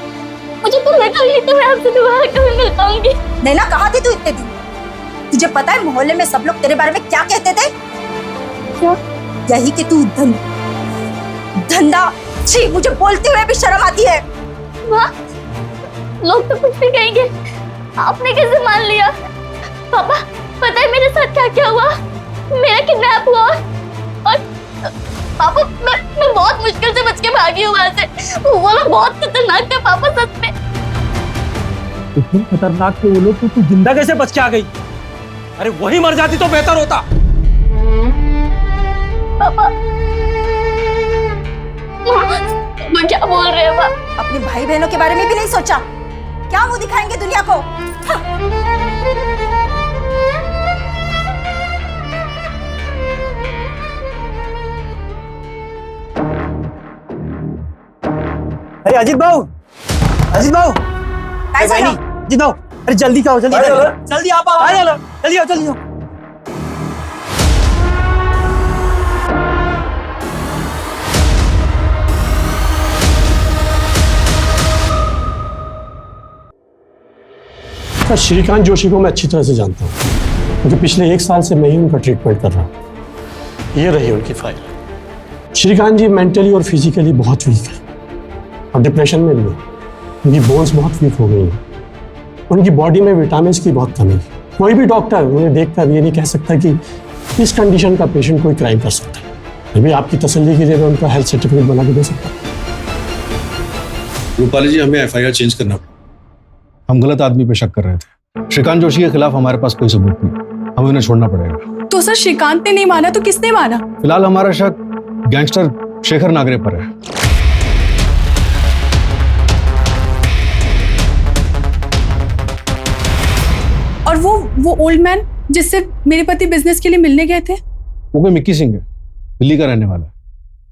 मुझे तो लगा ही तो मैं आपसे दोबारा कभी मिल पाऊंगी। नैना कहाँ थी तू इतने दिन? तुझे पता है मोहल्ले में सब लोग तेरे बारे में क्या कहते थे? क्या? यही कि तू धंधा। छी, मुझे बोलते हुए भी शर्म आती है। माँ लोग तो कुछ भी कहेंगे, आपने कैसे मान लिया? पापा पता है मेरे साथ क्या क्या हुआ? मेरा किडनैप हुआ और पापा मैं बहुत मुश्किल से बच के भागी हूँ वहाँ से। वो लोग बहुत खतरनाक थे पापा, सच में। इतने खतरनाक थे वो लोग, तो तू जिंदा कैसे बच के आ गई? अरे वही मर जाती तो बेहतर होता। पापा वो क्या बोल रहे हैं पापा? अपने भाई बहनों के बारे में भी नहीं सोचा? क्या मुंह दिखाएंगे दुनिया को? अरे अजीत भाऊ, अजीत भाऊ, अजीत भाऊ, अरे जल्दी आओ, जल्दी जल्दी आप आओ, जल्दी आओ, जल्दी आओ। श्रीकांत जोशी को मैं अच्छी तरह से जानता हूँ, क्योंकि पिछले 1 साल से मैं ही उनका ट्रीटमेंट कर रहा हूँ। ये रही उनकी फाइल। श्रीकांत जी मेंटली और फिजिकली बहुत वीक है और डिप्रेशन में भी है। उनकी बोन्स बहुत वीक हो गई हैं, उनकी बॉडी में विटामिन की बहुत कमी है। कोई भी डॉक्टर उन्हें देखकर ये नहीं कह सकता कि इस कंडीशन का पेशेंट कोई क्राइम कर सकता है। अभी आपकी तसल्ली के लिए मैं उनका हेल्थ सर्टिफिकेट बना के दे सकता हूँ। रूपाली जी, हमें FIR चेंज करना पड़ा। हम गलत आदमी पे शक कर रहे थे। श्रीकांत जोशी के खिलाफ हमारे पास कोई सबूत नहीं, हमें उन्हें छोड़ना पड़ेगा। तो सर श्रीकांत ने नहीं माना तो किसने माना? फिलहाल हमारा शक गैंगस्टर शेखर नागरे पर है। और वो ओल्ड मैन जिससे मेरे पति बिजनेस के लिए मिलने गए थे? वो कोई मिक्की सिंह है, दिल्ली का रहने वाला है।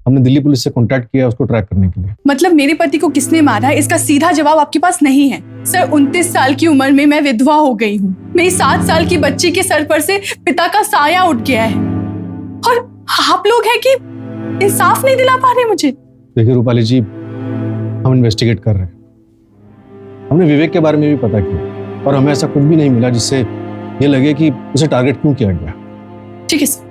हमने दिल्ली पुलिस से कांटेक्ट किया उसको ट्रैक करने के लिए। मतलब मेरे पति को किसने मारा है इसका सीधा जवाब आपके पास नहीं है? सर 29 साल की उम्र में मैं विधवा हो गई हूँ। मेरी 7 साल की बच्ची के सर पर से पिता का साया उठ गया है और आप लोग हैं कि इंसाफ नहीं दिला पा रहे मुझे। देखिए रूपाली जी, हम इन्वेस्टिगेट कर रहे हैं। हमने विवेक के बारे में भी पता किया और हमें ऐसा कुछ भी नहीं मिला जिससे ये लगे कि उसे टारगेट क्यों किया गया। ठीक है सर,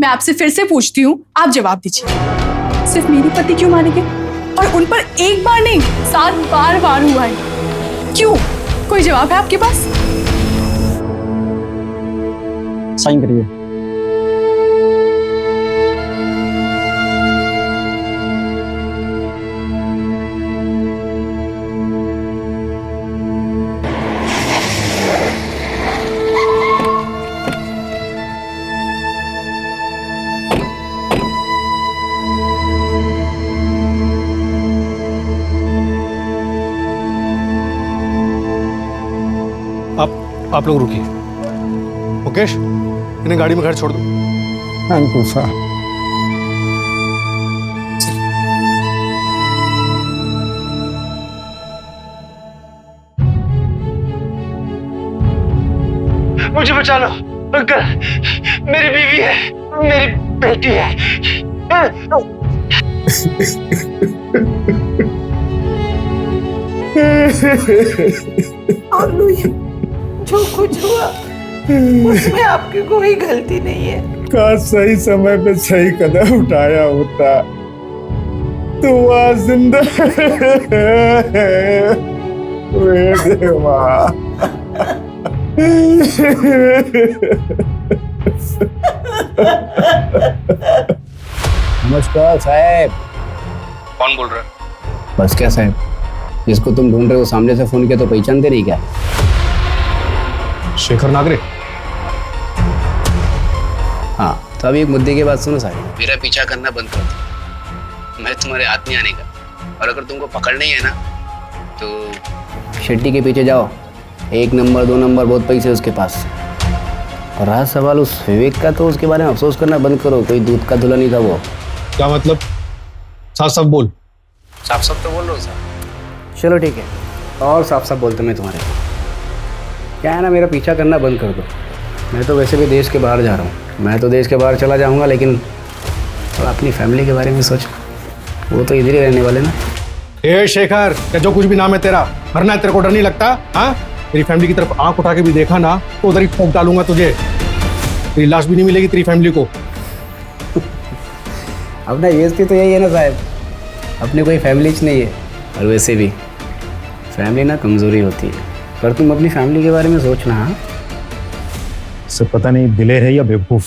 मैं आपसे फिर से पूछती हूँ, आप जवाब दीजिए। सिर्फ मेरे पति क्यों मारे गए? और उन पर एक बार नहीं 7 बार वार हुआ है। क्यों? कोई जवाब है आपके पास? साइन करिए। आप लोग रुकिए। मुकेश, इन्हें गाड़ी में घर छोड़ दो। Thank you sir. मुझे बचा लो अंकल, मेरी बीवी है, मेरी बेटी है। और लुई, जो कुछ हुआ उसमें आपकी कोई गलती नहीं है। काश सही समय पे सही कदम उठाया होता तो आज जिंदा नमस्कार साहब। कौन बोल रहा है? बस क्या साहब, जिसको तुम ढूंढ रहे हो सामने से फोन किया तो पहचानते नहीं क्या? शेखर नागरे। हाँ, तो अभी एक मुद्दे की बात सुनो साहब। मेरा पीछा करना बंद कर दो, मैं तुम्हारे हाथ नहीं आने का। और अगर तुमको पकड़ना ही है ना तो शेट्टी के पीछे जाओ। 1 नंबर 2 नंबर बहुत पैसे है उसके पास। और रहा सवाल उस विवेक का, तो उसके बारे में अफसोस करना बंद करो। कोई दूध का धुला नहीं था वो। क्या मतलब? साफ साफ बोल। साफ साफ तो बोल रहा हूँ साहब। चलो ठीक है, और साफ साफ बोलते मैं तुम्हारे। क्या है ना, मेरा पीछा करना बंद कर दो। मैं तो वैसे भी देश के बाहर जा रहा हूँ। मैं तो देश के बाहर चला जाऊँगा, लेकिन थोड़ा अपनी फैमिली के बारे में सोच। वो तो इधर ही रहने वाले ना। ए शेखर, क्या जो कुछ भी नाम है तेरा, मरना है तेरे को डर नहीं लगता? हाँ, तेरी फैमिली की तरफ आंख उठा के भी देखा ना तो उधर ही ठोक डालूंगा तुझे। तेरी लाश भी नहीं मिलेगी तेरी फैमिली को। अपना एएसपी तो यही है ना साहब, अपनी कोई फैमिली नहीं है। और वैसे भी फैमिली ना कमजोरी होती है, पर तुम अपनी फैमिली के बारे में सोचना। हाँ सर पता नहीं दिलेर है या बेवकूफ।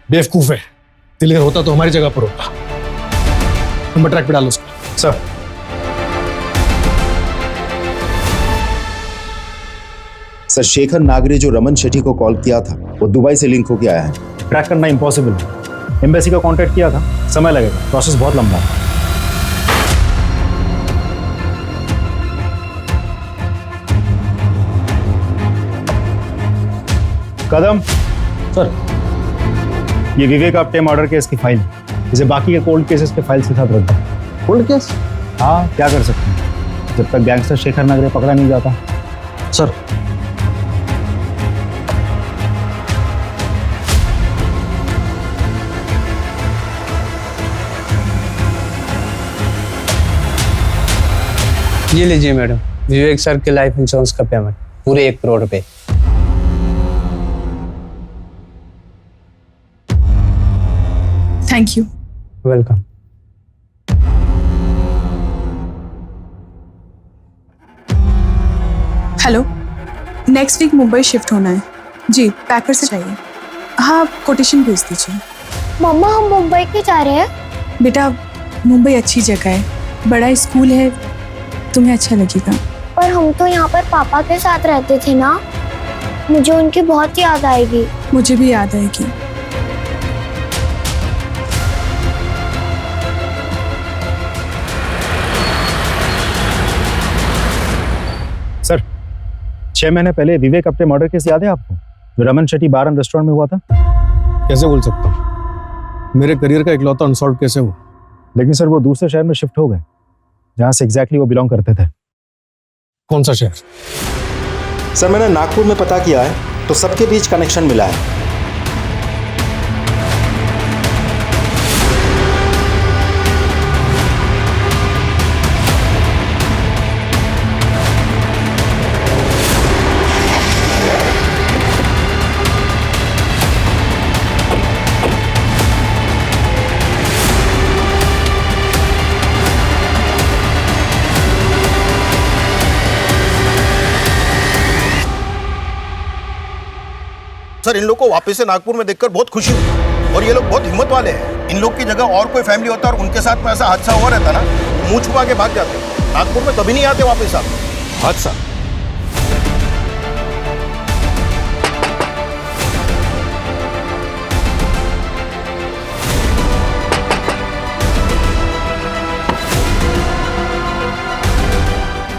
बेवकूफ है, दिलेर होता तो हमारी जगह पर होता। नंबर ट्रैक पे डालो उसको। सर सर शेखर नागरे जो रमन शेट्टी को कॉल किया था वो दुबई से लिंक होके आया है। ट्रैक करना इम्पॉसिबल है। एम्बेसी का कांटेक्ट किया था, समय लगेगा, प्रोसेस बहुत लंबा है। कदम सर, ये विवेक आप्टे मर्डर केस की फाइल, इसे बाकी के कोल्ड केसेस के फाइल के साथ रख दो। Cold case? हाँ, क्या कर सकते हैं जब तक गैंगस्टर शेखर नागरे पकड़ा नहीं जाता। सर ये लीजिए मैडम, विवेक सर के लाइफ इंश्योरेंस का पेमेंट पूरे 1 करोड़ रुपए। Thank you. Welcome. Hello, next week Mumbai shift होना है जी, पैकर से चाहिए। हाँ, कोटेशन भेज दीजिए। मम्मा हम मुंबई क्यों जा रहे हैं? बेटा, मुंबई अच्छी जगह है, बड़ा स्कूल है, तुम्हें अच्छा लगेगा। पर हम तो यहाँ पर पापा के साथ रहते थे ना, मुझे उनकी बहुत याद आएगी। मुझे भी याद आएगी। सर 6 महीने पहले विवेक आप्टे मर्डर केस याद है आपको, जो रमन शेट्टी बार एंड रेस्टोरेंट में हुआ था? कैसे बोल सकता हूँ, मेरे करियर का इकलौता अनसॉल्व कैसे हुआ। लेकिन सर वो दूसरे शहर में शिफ्ट हो गए जहां से एग्जैक्टली वो बिलोंग करते थे। कौन सा शहर? सर मैंने नागपुर में पता किया है तो सबके बीच कनेक्शन मिला है। सर इन लोग को वापस से नागपुर में देखकर बहुत खुशी हुई और ये लोग बहुत हिम्मत वाले हैं। इन लोग की जगह और कोई फैमिली होता और उनके साथ में ऐसा हादसा हुआ रहता ना, मुंह छुपा के भाग जाते। नागपुर में कभी नहीं आते वापस आप। हादसा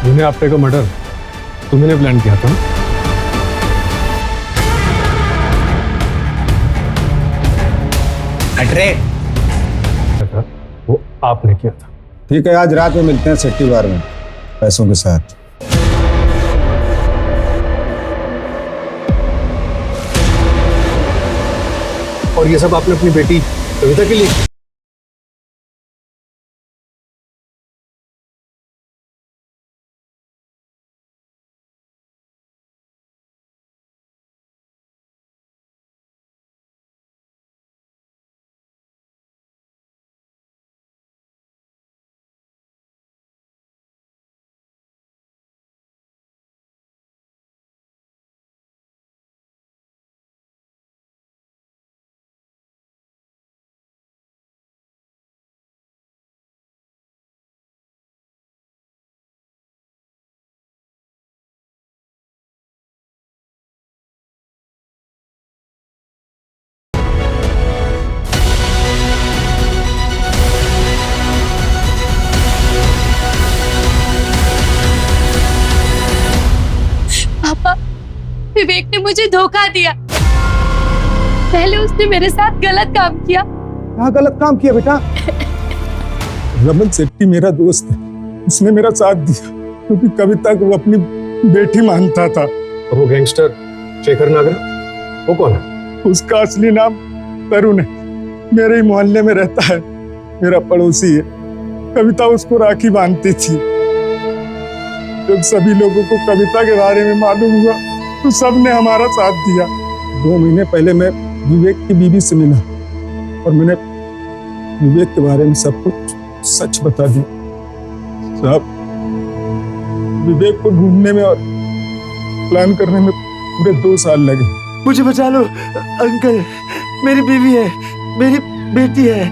विनय आप्टे का मर्डर तुमने प्लान किया था ना? वो आपने किया था। ठीक है, आज रात में मिलते हैं सेट्टी बार में पैसों के साथ। और ये सब आपने अपनी बेटी कविता के लिए? विवेक ने मुझे धोखा दिया। पहले उसने मेरे साथ गलत काम किया। क्या गलत काम किया बेटा? रमन शेट्टी मेरा दोस्त है, उसने मेरा साथ दिया क्योंकि कविता को वो अपनी बेटी मानता था। और वो गैंगस्टर शेखर नागरा वो कौन है? उसका असली नाम तरुण है, मेरे ही मोहल्ले में रहता है, मेरा पड़ोसी है। कविता उसको राखी बांधती थी। जब सभी लोगों को कविता के बारे में मालूम हुआ तो सबने हमारा साथ दिया। 2 महीने पहले मैं विवेक की बीवी से मिला और मैंने विवेक के बारे में सब कुछ सच बता दिया। साहब, विवेक को ढूंढने में और प्लान करने में पूरे 2 साल लगे। मुझे बचा लो अंकल, मेरी बीवी है, मेरी बेटी है।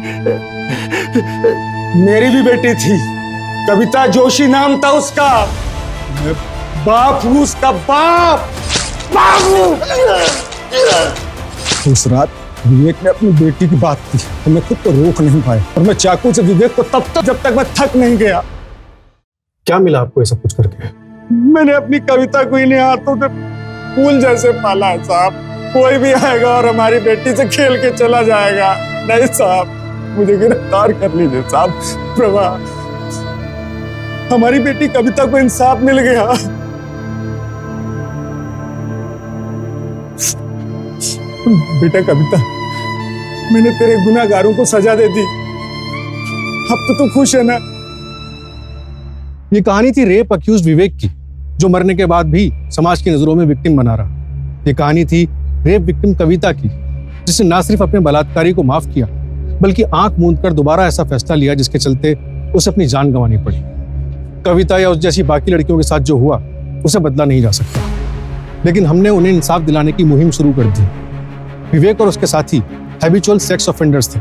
मेरी भी बेटी थी, कविता जोशी नाम था उसका। मैं बाप हूँ उसका बाप। उस रात विवेक ने अपनी बेटी की बात की तो मैं खुद को रोक नहीं पाया और मैं चाकू से विवेक को तब तक जब तक मैं थक नहीं गया। क्या मिला आपको ये सब कुछ करके? मैंने अपनी कविता को इन्हीं हाथों से फूल जैसे पाला है साहब। कोई भी आएगा और हमारी बेटी से खेल के चला जाएगा। नहीं साहब, मुझे गिरफ्तार कर लीजिए साहब। प्रभा, हमारी बेटी कविता को इंसाफ मिल गया। बेटा कविता, मैंने तेरे गुनाहगारों को सजा दे दी, अब तो तू खुश है ना? ये कहानी थी रेप अक्यूज विवेक की, जो मरने के बाद भी समाज की नजरों में विक्टिम बना रहा। ये कहानी थी रेप विक्टिम कविता की, जिसने ना सिर्फ अपने बलात्कारी को माफ किया बल्कि आंख मूंद कर दोबारा ऐसा फैसला लिया जिसके चलते उसे अपनी जान गंवानी पड़ी। कविता या उस जैसी बाकी लड़कियों के साथ जो हुआ उसे बदला नहीं जा सकता, लेकिन हमने उन्हें इंसाफ दिलाने की मुहिम शुरू कर दी। विवेक और उसके साथी हैबिचुअल सेक्स ऑफेंडर्स थे।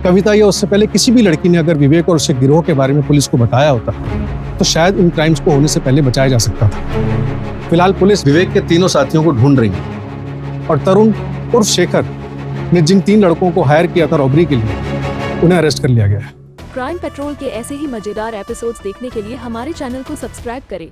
कविता या उससे पहले किसी भी लड़की ने अगर विवेक और उसके गिरोह के बारे में पुलिस को बताया होता तो शायद इन क्राइम्स को होने से पहले बचाया जा सकता था। फिलहाल पुलिस विवेक के तीनों साथियों को ढूंढ रही है और तरुण उर्फ शेखर ने जिन 3 लड़कों को हायर किया था रॉबरी के लिए, उन्हें अरेस्ट कर लिया गया है। क्राइम पेट्रोल के ऐसे ही मजेदार एपिसोड्स देखने के लिए हमारे चैनल को सब्सक्राइब करें